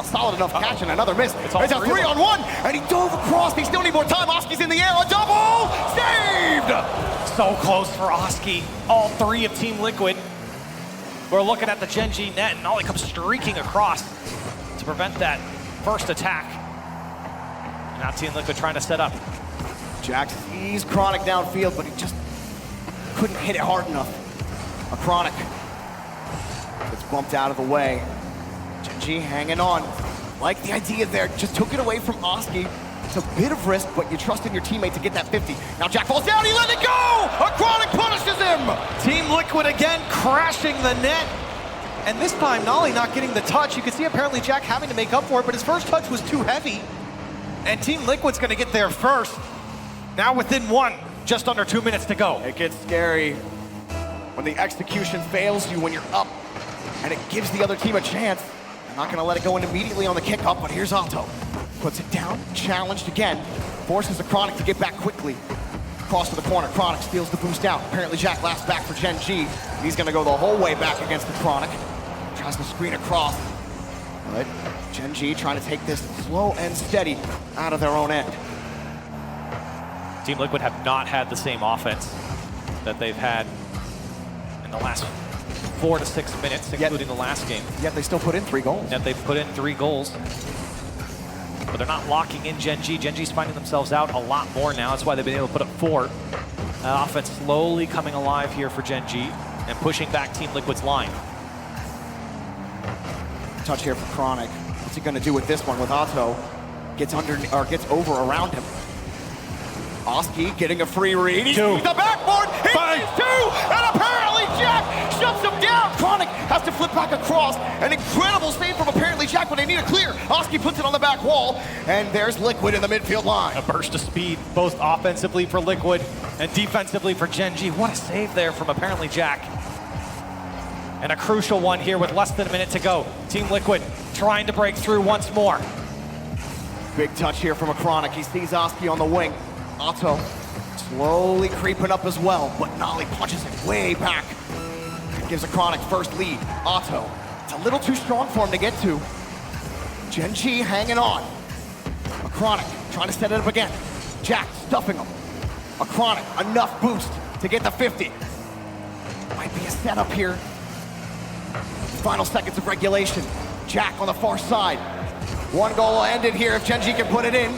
solid enough catch, and another miss. It's a 3-on-1, and he dove across. He still need more time. Oski's in the air, a double, saved! So close for Oski. All three of Team Liquid. We're looking at the Gen.G net, and Nolly comes streaking across to prevent that first attack. And now Team Liquid trying to set up. Jack sees Chronic downfield, but he just couldn't hit it hard enough. A Chronic gets bumped out of the way. Gen.G hanging on. Like the idea there, just took it away from Oski. It's a bit of risk, but you trust in your teammate to get that 50. Now Jack falls down, he let it go! A Chronic punishes him! Team Liquid again crashing the net. And this time, Nolly not getting the touch. You can see apparently Jack having to make up for it, but his first touch was too heavy. And Team Liquid's gonna get there first. Now within one, just under 2 minutes to go. It gets scary when the execution fails you when you're up, and it gives the other team a chance. I'm not gonna let it go in immediately on the kick up, but here's Otto. Puts it down, challenged again, forces the Chronic to get back quickly. Cross to the corner, Chronic steals the boost out. Apparently Jack last back for Gen.G. He's gonna go the whole way back against the Chronic. Tries to screen across, but Gen.G trying to take this slow and steady out of their own end. Team Liquid have not had the same offense that they've had in the last 4 to 6 minutes, including the last game. Yet they still put in 3 goals. Yet they've put in 3 goals. But they're not locking in Gen.G. Gen.G's finding themselves out a lot more now. That's why they've been able to put up 4. That offense slowly coming alive here for Gen.G and pushing back Team Liquid's line. Touch here for Chronic. What's he gonna do with this one with Otto? Gets over around him. Oski getting a free read. He's the backboard. He sees 2, and apparently Jack shuts him down. Chronic has to flip back across. An incredible save from apparently Jack when they need a clear. Oski puts it on the back wall, and there's Liquid in the midfield line. A burst of speed, both offensively for Liquid and defensively for Gen.G. What a save there from apparently Jack. And a crucial one here with less than a minute to go. Team Liquid trying to break through once more. Big touch here from a Chronic. He sees Oski on the wing. Otto slowly creeping up as well, but Nolly punches it way back. Gives a Chronic first lead. Otto, it's a little too strong for him to get to. Gen.G hanging on. A Chronic trying to set it up again. Jack stuffing him. A Chronic, enough boost to get the 50. Might be a setup here. Final seconds of regulation. Jack on the far side. 1 goal ended here if Gen.G can put it in.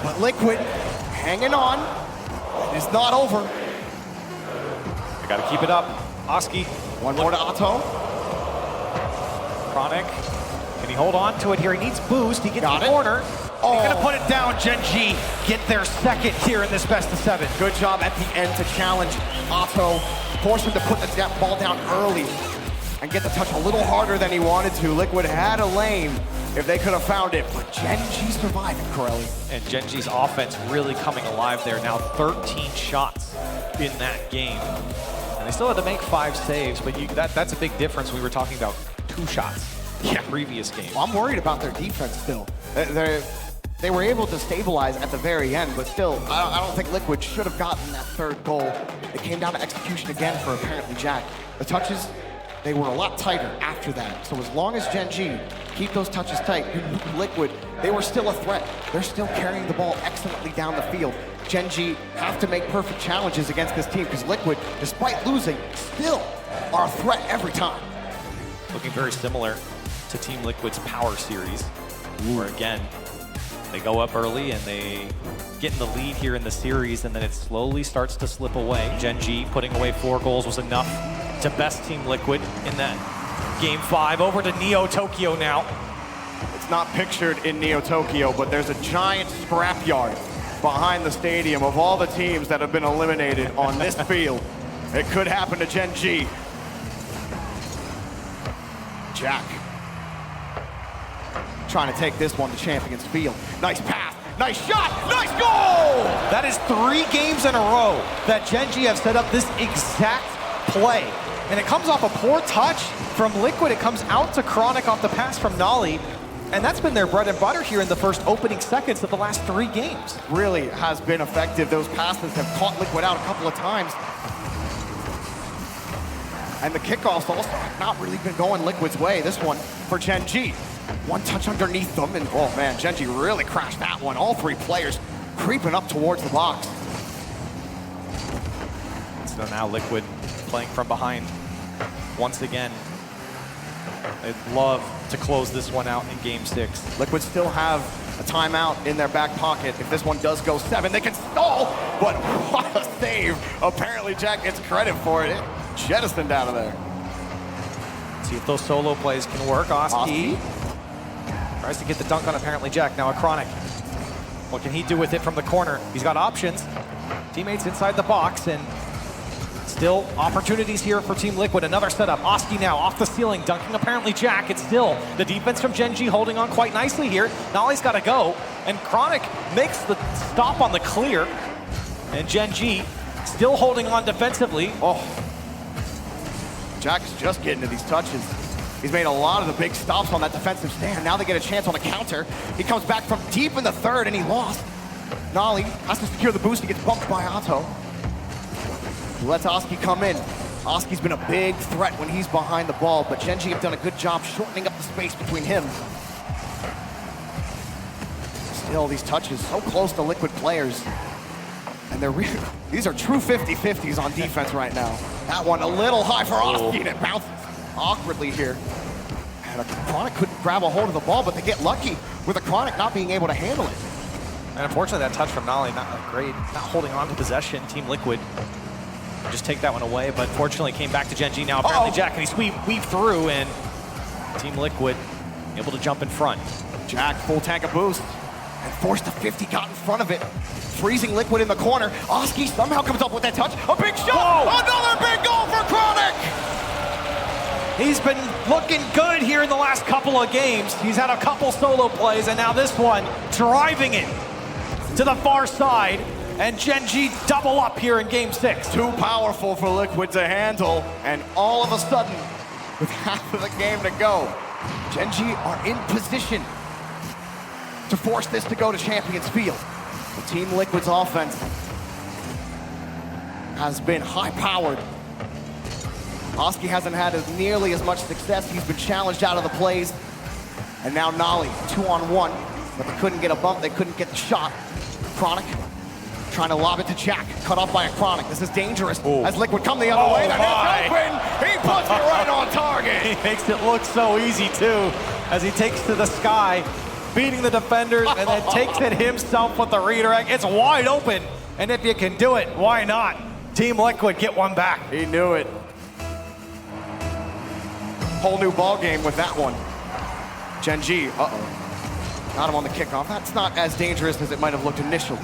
But Liquid hanging on. It's not over. They gotta keep it up. Oski. 1 more to Otto. Chronic. Can he hold on to it here? He needs boost. He gets the corner. Oh. He's gonna put it down. Gen.G get their second here in this best of 7. Good job at the end to challenge Otto. Force him to put the ball down early and get the touch a little harder than he wanted to. Liquid had a lane if they could have found it, but Gen.G surviving, Corelli. And Gen.G's offense really coming alive there. Now 13 shots in that game. And they still had to make 5 saves, but that's a big difference. We were talking about 2 shots in the previous game. Well, I'm worried about their defense still. They were able to stabilize at the very end, but still, I don't think Liquid should have gotten that 3rd goal. It came down to execution again for apparently Jack. The touches, they were a lot tighter after that. So as long as Gen.G keep those touches tight, Liquid, they were still a threat. They're still carrying the ball excellently down the field. Gen.G have to make perfect challenges against this team because Liquid, despite losing, still are a threat every time. Looking very similar to Team Liquid's Power Series, where again, they go up early and they getting the lead here in the series, and then it slowly starts to slip away. Gen.G putting away 4 goals was enough to best Team Liquid in that Game 5. Over to Neo Tokyo now. It's not pictured in Neo Tokyo, but there's a giant scrapyard behind the stadium of all the teams that have been eliminated on this field. It could happen to Gen.G. Jack trying to take this one to Champions Field. Nice pass, nice shot, nice goal! That is 3 games in a row that Gen.G have set up this exact play. And it comes off a poor touch from Liquid. It comes out to Chronic off the pass from Nolly. And that's been their bread and butter here in the first opening seconds of the last 3 games. Really has been effective. Those passes have caught Liquid out a couple of times. And the kickoffs also have not really been going Liquid's way. This one for Gen.G. One touch underneath them, and oh man, Gen.G really crashed that one. All 3 players creeping up towards the box. So now Liquid playing from behind once again. They'd love to close this one out in Game 6. Liquid still have a timeout in their back pocket. If this one does go 7, they can stall, but what a save. Apparently Jack gets credit for it. It jettisoned out of there. See if those solo plays can work. Oski tries to get the dunk on apparently Jack. Now a Chronic. What can he do with it from the corner? He's got options. Teammates inside the box, and still opportunities here for Team Liquid. Another setup. Oski now off the ceiling, dunking apparently Jack. It's still the defense from Gen.G holding on quite nicely here. Nolly's got to go, and Chronic makes the stop on the clear. And Gen.G still holding on defensively. Oh, Jack's just getting to these touches. He's made a lot of the big stops on that defensive stand. Now they get a chance on the counter. He comes back from deep in the 3rd, and he lost. Nolly has to secure the boost. He gets bumped by Otto. He lets Oski come in. Oski's been a big threat when he's behind the ball, but Gen.G have done a good job shortening up the space between him. Still, these touches so close to Liquid players. And these are true 50-50s on defense right now. That one a little high for Oski, and it bounces awkwardly here. And a Chronic couldn't grab a hold of the ball, but they get lucky with a Chronic not being able to handle it. And unfortunately, that touch from Nolly, not great. Not holding on to possession. Team Liquid just take that one away, but fortunately came back to Gen.G now. Apparently Jack, and he weave through, and Team Liquid able to jump in front. Jack, full tank of boost, and forced to 50, got in front of it. Freezing Liquid in the corner. Oski somehow comes up with that touch. A big shot! Whoa. Another big goal for Chronic! He's been looking good here in the last couple of games. He's had a couple solo plays, and now this one, driving it to the far side. And Gen.G double up here in Game 6. Too powerful for Liquid to handle, and all of a sudden, with half of the game to go, Gen.G are in position to force this to go to Champions Field. The Team Liquid's offense has been high-powered. Oski hasn't had nearly as much success. He's been challenged out of the plays. And now Nolly, 2-on-1, but they couldn't get a bump, they couldn't get the shot. Chronic trying to lob it to Jack, cut off by a Chronic. This is dangerous as Liquid come the other way. The net's open, he puts it right on target. He makes it look so easy too, as he takes to the sky, beating the defenders, and then takes it himself with the redirect. It's wide open, and if you can do it, why not? Team Liquid get one back. He knew it. Whole new ball game with that one. Gen.G, got him on the kickoff. That's not as dangerous as it might have looked initially.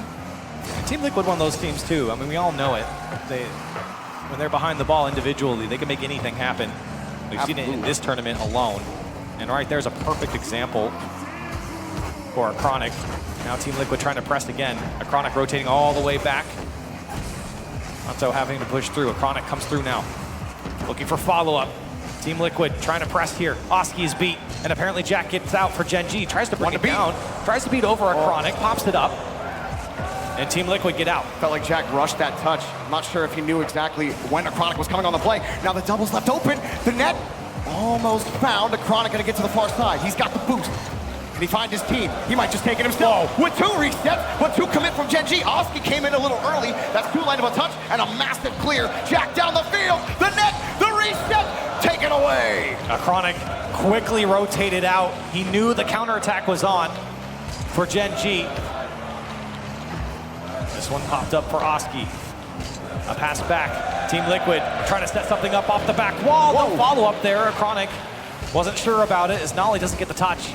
Team Liquid, one of those teams too. I mean, we all know it. When they're behind the ball individually, they can make anything happen. We've seen it in this tournament alone. And right there's a perfect example for a Chronic. Now Team Liquid trying to press again. A Chronic rotating all the way back. Otto having to push through. A Chronic comes through now. Looking for follow-up. Team Liquid trying to press here. Oski is beat, and apparently Jack gets out for Gen.G. Tries to bring it down. Tries to beat over a Chronic, pops it up. And Team Liquid get out. Felt like Jack rushed that touch. I'm not sure if he knew exactly when a Chronic was coming on the play. Now the double's left open. The net almost found. A Chronic gonna get to the far side. He's got the boost. Can he find his team? He might just take it himself. With 2 resets, but 2 commit from Gen.G. Oski came in a little early. That's 2 line of a touch and a massive clear. Jack down the field. The net, the reset, taken away. A Chronic quickly rotated out. He knew the counterattack was on for Gen.G. This one popped up for Oski. A pass back. Team Liquid trying to set something up off the back wall. No follow-up there. Chronic wasn't sure about it as Nolly doesn't get the touch.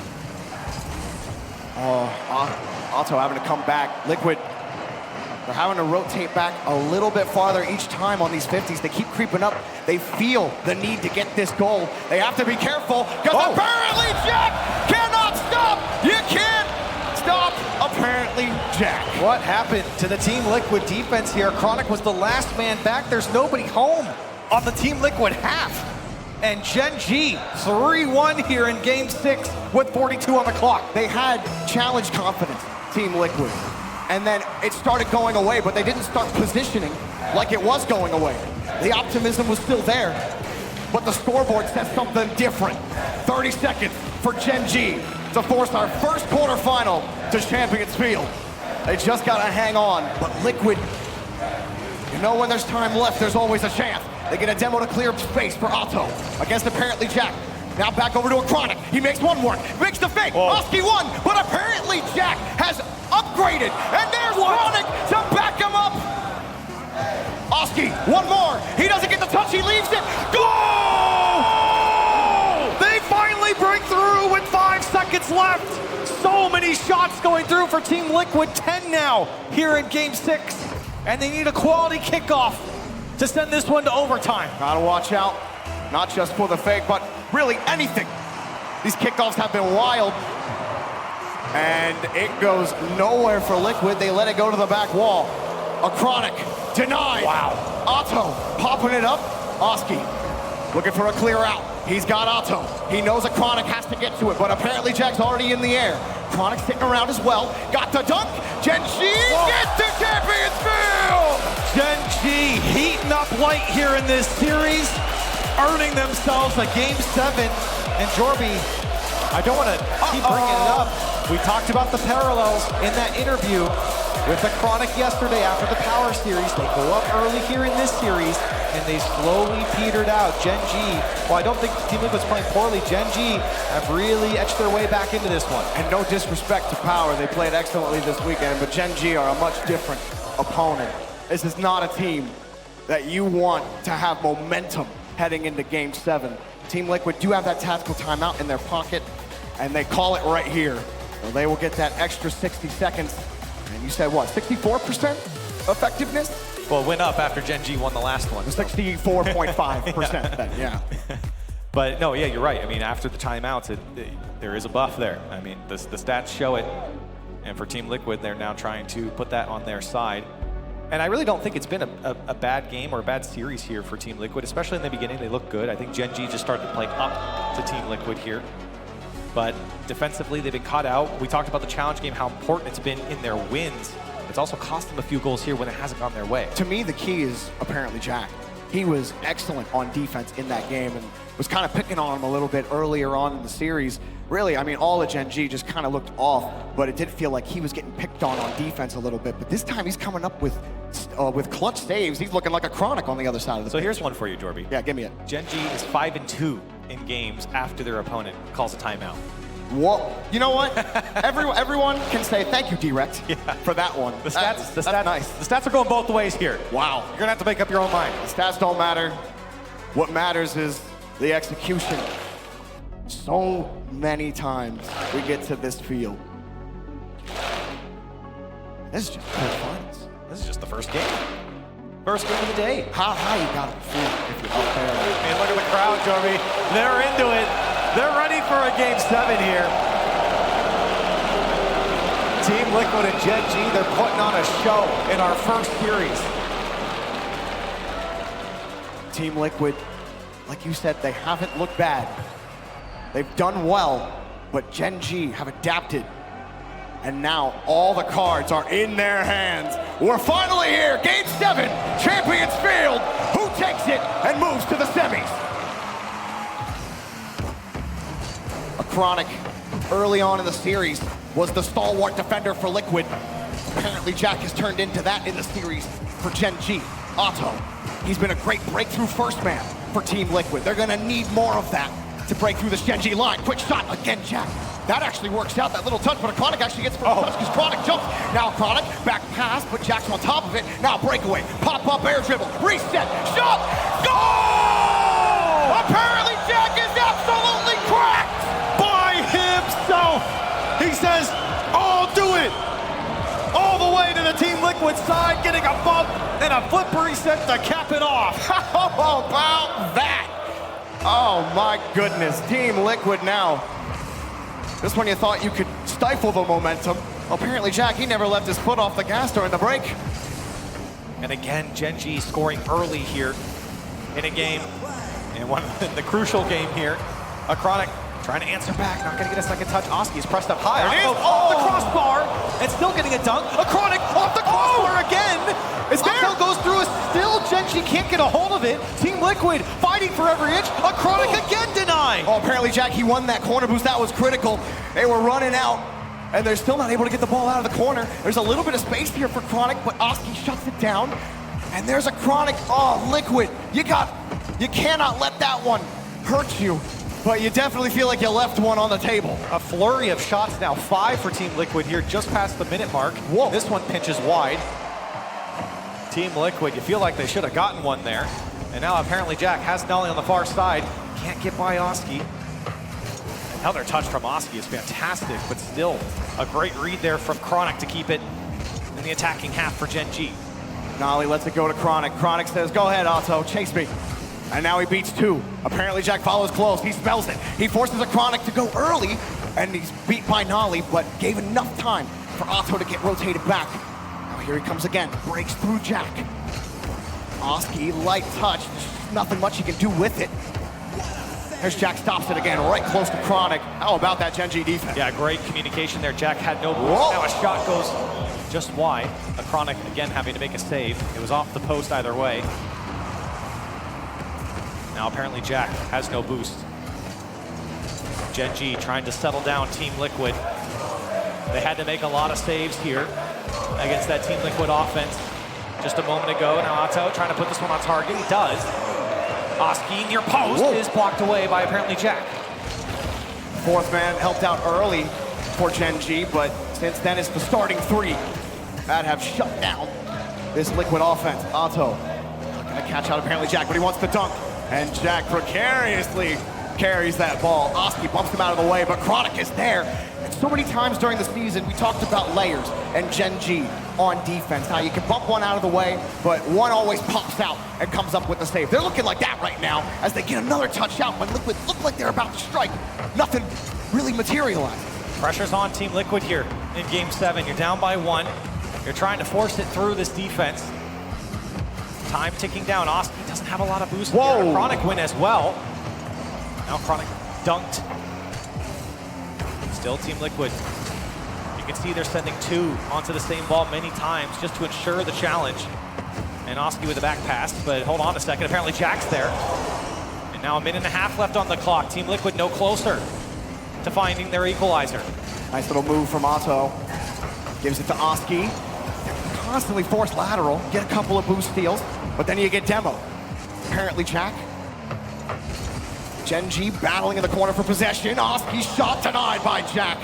Otto having to come back. Liquid, they're having to rotate back a little bit farther each time on these 50s. They keep creeping up. They feel the need to get this goal. They have to be careful because apparently Jack cannot stop. You can't stop apparently Jack. What happened to the Team Liquid defense here? Chronic was the last man back. There's nobody home on the Team Liquid half. And Gen.G 3-1 here in Game 6 with 42 on the clock. They had challenge confidence, Team Liquid. And then it started going away, but they didn't start positioning like it was going away. The optimism was still there, but the scoreboard says something different. 30 seconds for Gen.G to force our first quarterfinal to Champions Field. They just gotta hang on, but Liquid, you know when there's time left, there's always a chance. They get a demo to clear space for Otto against apparently Jack. Now back over to a Chronic. He makes one work, makes the fake. Oski won, but apparently Jack has upgraded, and there's Chronic to back him up. Oski, one more. He doesn't get the touch, he leaves it. Goal! They finally break through with 5 seconds left. So many shots going through for Team Liquid, 10 now here in Game 6. And they need a quality kickoff to send this one to overtime. Gotta watch out, not just for the fake, but really anything. These kickoffs have been wild. And it goes nowhere for Liquid. They let it go to the back wall. A Chronic, denied. Wow. Otto popping it up. Oski looking for a clear out. He's got Otto. He knows a Chronic has to get to it, but apparently Jack's already in the air. Chronic sitting around as well. Got the dunk. Gen.G gets to Champions Field! Gen.G heating up light here in this series, earning themselves a Game 7. And Jorby, I don't want to keep bringing it up. We talked about the parallels in that interview with the Chronic yesterday after the Power Series. They go up early here in this series, and they slowly petered out. Gen.G, well, I don't think Team Liquid's playing poorly. Gen.G have really etched their way back into this one. And no disrespect to Power, they played excellently this weekend, but Gen.G are a much different opponent. This is not a team that you want to have momentum heading into Game 7. Team Liquid do have that tactical timeout in their pocket, and they call it right here. So they will get that extra 60 seconds. And you said what, 64% effectiveness? Well, it went up after Gen.G won the last one. 64.5% then, yeah. But no, yeah, you're right. I mean, after the timeouts, there is a buff there. I mean, the stats show it. And for Team Liquid, they're now trying to put that on their side. And I really don't think it's been a bad game or a bad series here for Team Liquid, especially in the beginning. They look good. I think Gen.G just started to play up to Team Liquid here. But defensively, they've been caught out. We talked about the challenge game, how important it's been in their wins. It's also cost them a few goals here when it hasn't gone their way. To me, the key is apparently Jack. He was excellent on defense in that game and was kind of picking on him a little bit earlier on in the series. Really, I mean, all of Gen.G just kind of looked off, but it did feel like he was getting picked on defense a little bit. But this time he's coming up with clutch saves. He's looking like a Chronic on the other side of the So pitch. here's one for you, Jorby. Yeah, give me it. Gen.G is 5-2 in games after their opponent calls a timeout. Whoa. You know what? Everyone can say thank you, Direct, for that one. The stats, that's nice. The stats are going both ways here. Wow. You're gonna have to make up your own mind. The stats don't matter. What matters is the execution. So many times we get to this field. This is just quarterfinals. This is just the first game. First game of the day. How high you gotta feel if you're up there? And look at the crowd, Jorby. They're into it. They're ready for a Game 7 here. Team Liquid and Gen.G, they're putting on a show in our first series. Team Liquid, like you said, they haven't looked bad. They've done well, but Gen.G have adapted. And now all the cards are in their hands. We're finally here, Game 7, Champions Field. Who takes it and moves to the semis? A Chronic early on in the series was the stalwart defender for Liquid. Apparently Jack has turned into that in the series for Gen.G. Otto, he's been a great breakthrough first man for Team Liquid. They're gonna need more of that to break through this Gen.G line. Quick shot, again, Jack. That actually works out, that little touch, but Chronic actually gets first touch because Chronic jumps. Now Chronic, back pass, but Jack's on top of it. Now breakaway, pop-up air dribble, reset, shot, goal! Apparently Jack is absolutely cracked! By himself. He says, I'll do it. All the way to the Team Liquid side, getting a bump and a flip reset to cap it off. How about that? Oh my goodness, Team Liquid now. This one you thought you could stifle the momentum. Apparently Jack, he never left his foot off the gas during the break. And again, Gen.G scoring early here in a game. And the crucial game here. Chronic trying to answer back, not gonna get a second touch. Oski is pressed up high. There it is. Off the crossbar, and still getting a dunk. Chronic off the crossbar again. It's there. Octo goes through it, still Gen.G can't get a hold of it. Team Liquid fighting for every inch. Chronic again denied. Oh, apparently Jack, he won that corner boost. That was critical. They were running out, and they're still not able to get the ball out of the corner. There's a little bit of space here for Chronic, but Oski shuts it down. And there's a Chronic. Oh, Liquid. You cannot let that one hurt you. But you definitely feel like you left one on the table. A flurry of shots now, 5 for Team Liquid here, just past the minute mark. Whoa. This one pinches wide. Team Liquid, you feel like they should have gotten one there. And now apparently Jack has Nolly on the far side. Can't get by Oski. Another touch from Oski is fantastic, but still a great read there from Chronic to keep it in the attacking half for Gen.G. Nolly lets it go to Chronic. Chronic says, go ahead, Otto, chase me. And now he beats 2. Apparently Jack follows close, he spells it. He forces a Chronic to go early, and he's beat by Nolly, but gave enough time for Otto to get rotated back. Now here he comes again, breaks through Jack. Oski, light touch, there's nothing much he can do with it. There's Jack, stops it again, right close to Chronic. How about that Gen.G defense? Yeah, great communication there. Jack had no boost. Whoa. Now a shot goes just wide. Chronic again having to make a save. It was off the post either way. Now apparently Jack has no boost. Gen.G trying to settle down Team Liquid. They had to make a lot of saves here against that Team Liquid offense just a moment ago. Now Otto trying to put this one on target. He does. Oski near post is blocked away by apparently Jack. 4th man helped out early for Gen.G, but since then it's the starting 3 that have shut down this Liquid offense. Otto gonna catch out apparently Jack, but he wants to dunk. And Jack precariously carries that ball. Oski bumps him out of the way, but Chronic is there. And so many times during the season, we talked about layers and Gen.G on defense. How you can bump one out of the way, but one always pops out and comes up with the save. They're looking like that right now as they get another touch out when Liquid look like they're about to strike. Nothing really materialized. Pressure's on Team Liquid here in Game 7. You're down by 1. You're trying to force it through this defense. Time ticking down. Oski doesn't have a lot of boost here. Chronic win as well. Now Chronic dunked. Still Team Liquid. You can see they're sending 2 onto the same ball many times just to ensure the challenge. And Oski with a back pass, but hold on a second. Apparently Jack's there. And now a minute and a half left on the clock. Team Liquid no closer to finding their equalizer. Nice little move from Otto. Gives it to Oski. Constantly force lateral, get a couple of boost steals, but then you get demo. Apparently Jack. Gen.G battling in the corner for possession. Oski's shot denied by Jack.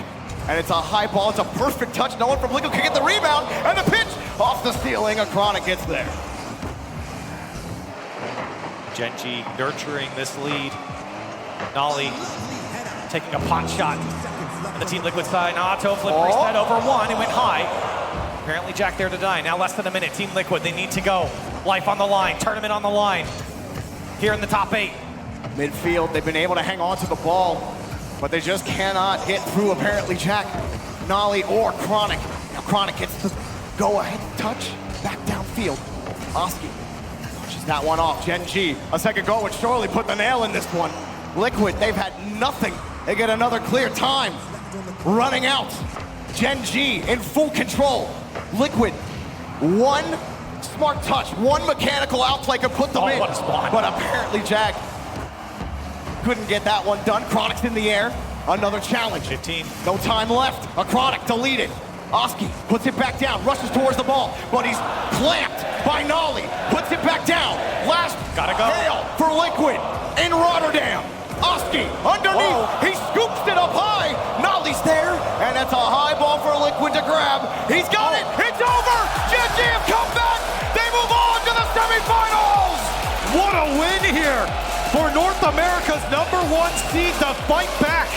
And it's a high ball, it's a perfect touch. No one from Liquid can get the rebound, and the pitch off the ceiling. Chronic gets there. Gen.G nurturing this lead. Nolly taking a pot shot on the Team Liquid side. Otto flip reset over 1, it went high. Apparently Jack there to die. Now less than a minute. Team Liquid, they need to go. Life on the line, tournament on the line. Here in the top 8. Midfield, they've been able to hang on to the ball, but they just cannot get through apparently Jack, Nolly, or Chronic. Now Chronic gets the go-ahead touch back downfield. Oski pushes that one off. Gen.G, a second goal would surely put the nail in this one. Liquid, they've had nothing. They get another clear time. Running out. Gen.G in full control. Liquid, one smart touch, one mechanical outplay could put them in. What a spot. But apparently Jack couldn't get that one done. Chronic's in the air. Another challenge. 15. No time left. A Chronic deleted. Oski puts it back down, rushes towards the ball, but he's clamped by Nolly. Puts it back down. Last Gotta go. hail for Liquid in Rotterdam. Oski underneath. He scoops it up high. Nolly's there, and that's a high ball for Liquid to grab. He's got it. It's over. Gen.G have come back. They move on to the semifinals. What a win here for North America's #1 seed to fight back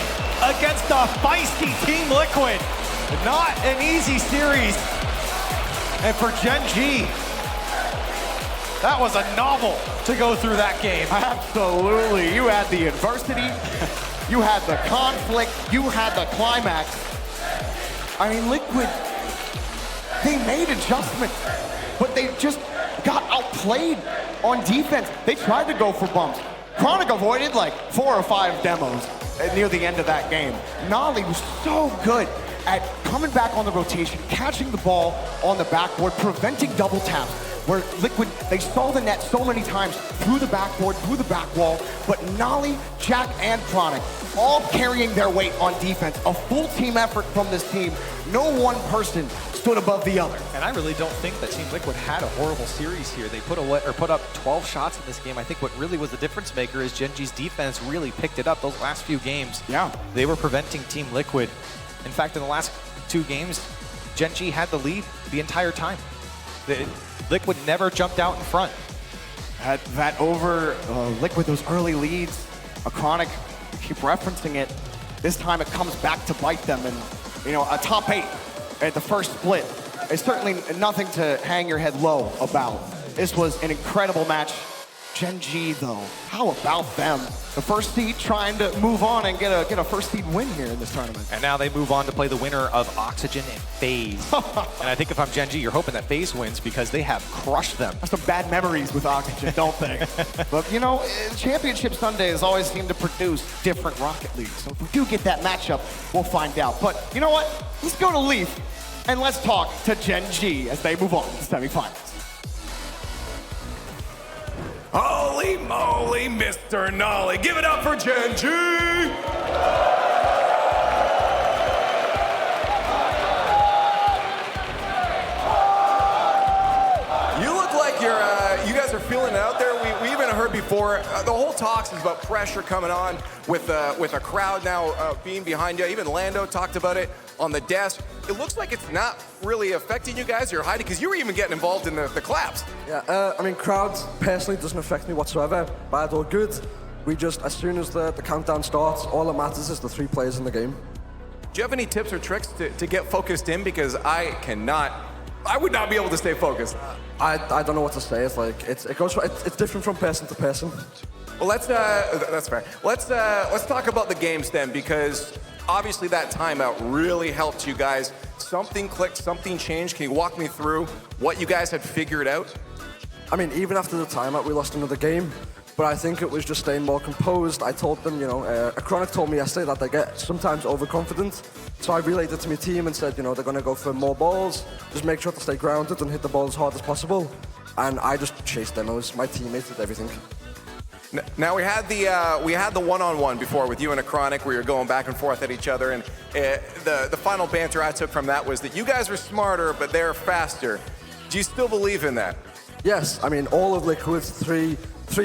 against the feisty Team Liquid. Not an easy series. And for Gen.G, that was a novel to go through that game. Absolutely. You had the adversity. You had the conflict. You had the climax. I mean, Liquid, they made adjustments, but they just got outplayed on defense. They tried to go for bumps. Chronic avoided like 4 or 5 demos near the end of that game. Nolly was so good at coming back on the rotation, catching the ball on the backboard, preventing double taps, where Liquid, they saw the net so many times through the backboard, through the back wall, but Nolly, Jack, and Chronic all carrying their weight on defense. A full team effort from this team. No one person stood above the other. And I really don't think that Team Liquid had a horrible series here. They put up 12 shots in this game. I think what really was the difference maker is Gen.G's defense really picked it up those last few games. Yeah. They were preventing Team Liquid. In fact, in the last 2 games, Gen.G had the lead the entire time. Liquid never jumped out in front. That over Liquid, those early leads, Chronic, keep referencing it. This time it comes back to bite them, and you know, a top 8 at the first split is certainly nothing to hang your head low about. This was an incredible match. Gen.G though, how about them? The first seed trying to move on and get a first seed win here in this tournament. And now they move on to play the winner of Oxygen and FaZe. And I think if I'm Gen.G, you're hoping that FaZe wins because they have crushed them. Have some bad memories with Oxygen, don't they? But you know, Championship Sundays always seem to produce different Rocket Leagues. So if we do get that matchup, we'll find out. But you know what? Let's go to Leaf and let's talk to Gen.G as they move on to the semifinals. Holy moly, Mr. Nolly. Give it up for Gen.G! You look like you guys are feeling it out there. We even heard before, the whole talks is about pressure coming on with a crowd now being behind you. Even Lando talked about it on the desk. It looks like it's not really affecting you guys. You're hiding because you were even getting involved in the claps. Yeah, I mean, crowds personally doesn't affect me whatsoever, bad or good. We just, as soon as the countdown starts, all that matters is the 3 players in the game. Do you have any tips or tricks to get focused in? Because I would not be able to stay focused. I don't know what to say. It's like, it's different from person to person. Well, that's fair. Let's talk about the games then, because obviously that timeout really helped you guys. Something clicked, something changed. Can you walk me through what you guys had figured out? I mean, even after the timeout, we lost another game, but I think it was just staying more composed. I told them, you know, Chronic told me yesterday that they get sometimes overconfident, so I relayed it to my team and said, you know, they're going to go for more balls, just make sure to stay grounded and hit the ball as hard as possible, and I just chased demos. My teammates did everything. Now we had the one-on-one before with you and a Chronic where you're going back and forth at each other, and the final banter I took from that was that you guys were smarter, but they're faster. Do you still believe in that? Yes, I mean, all of Liquid's three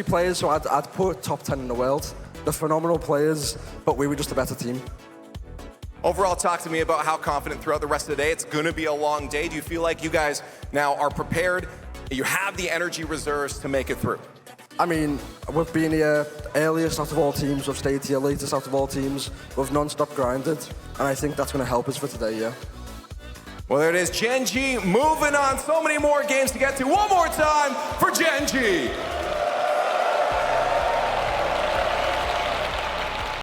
players, so I'd put top 10 in the world. They're phenomenal players, but we were just a better team. Overall, talk to me about how confident throughout the rest of the day. It's going to be a long day. Do you feel like you guys now are prepared? You have the energy reserves to make it through? I mean, we've been here earliest out of all teams, we've stayed here latest out of all teams, we've non-stop grinded, and I think that's going to help us for today, yeah. Well, there it is, Gen.G moving on. So many more games to get to. One more time for Gen.G.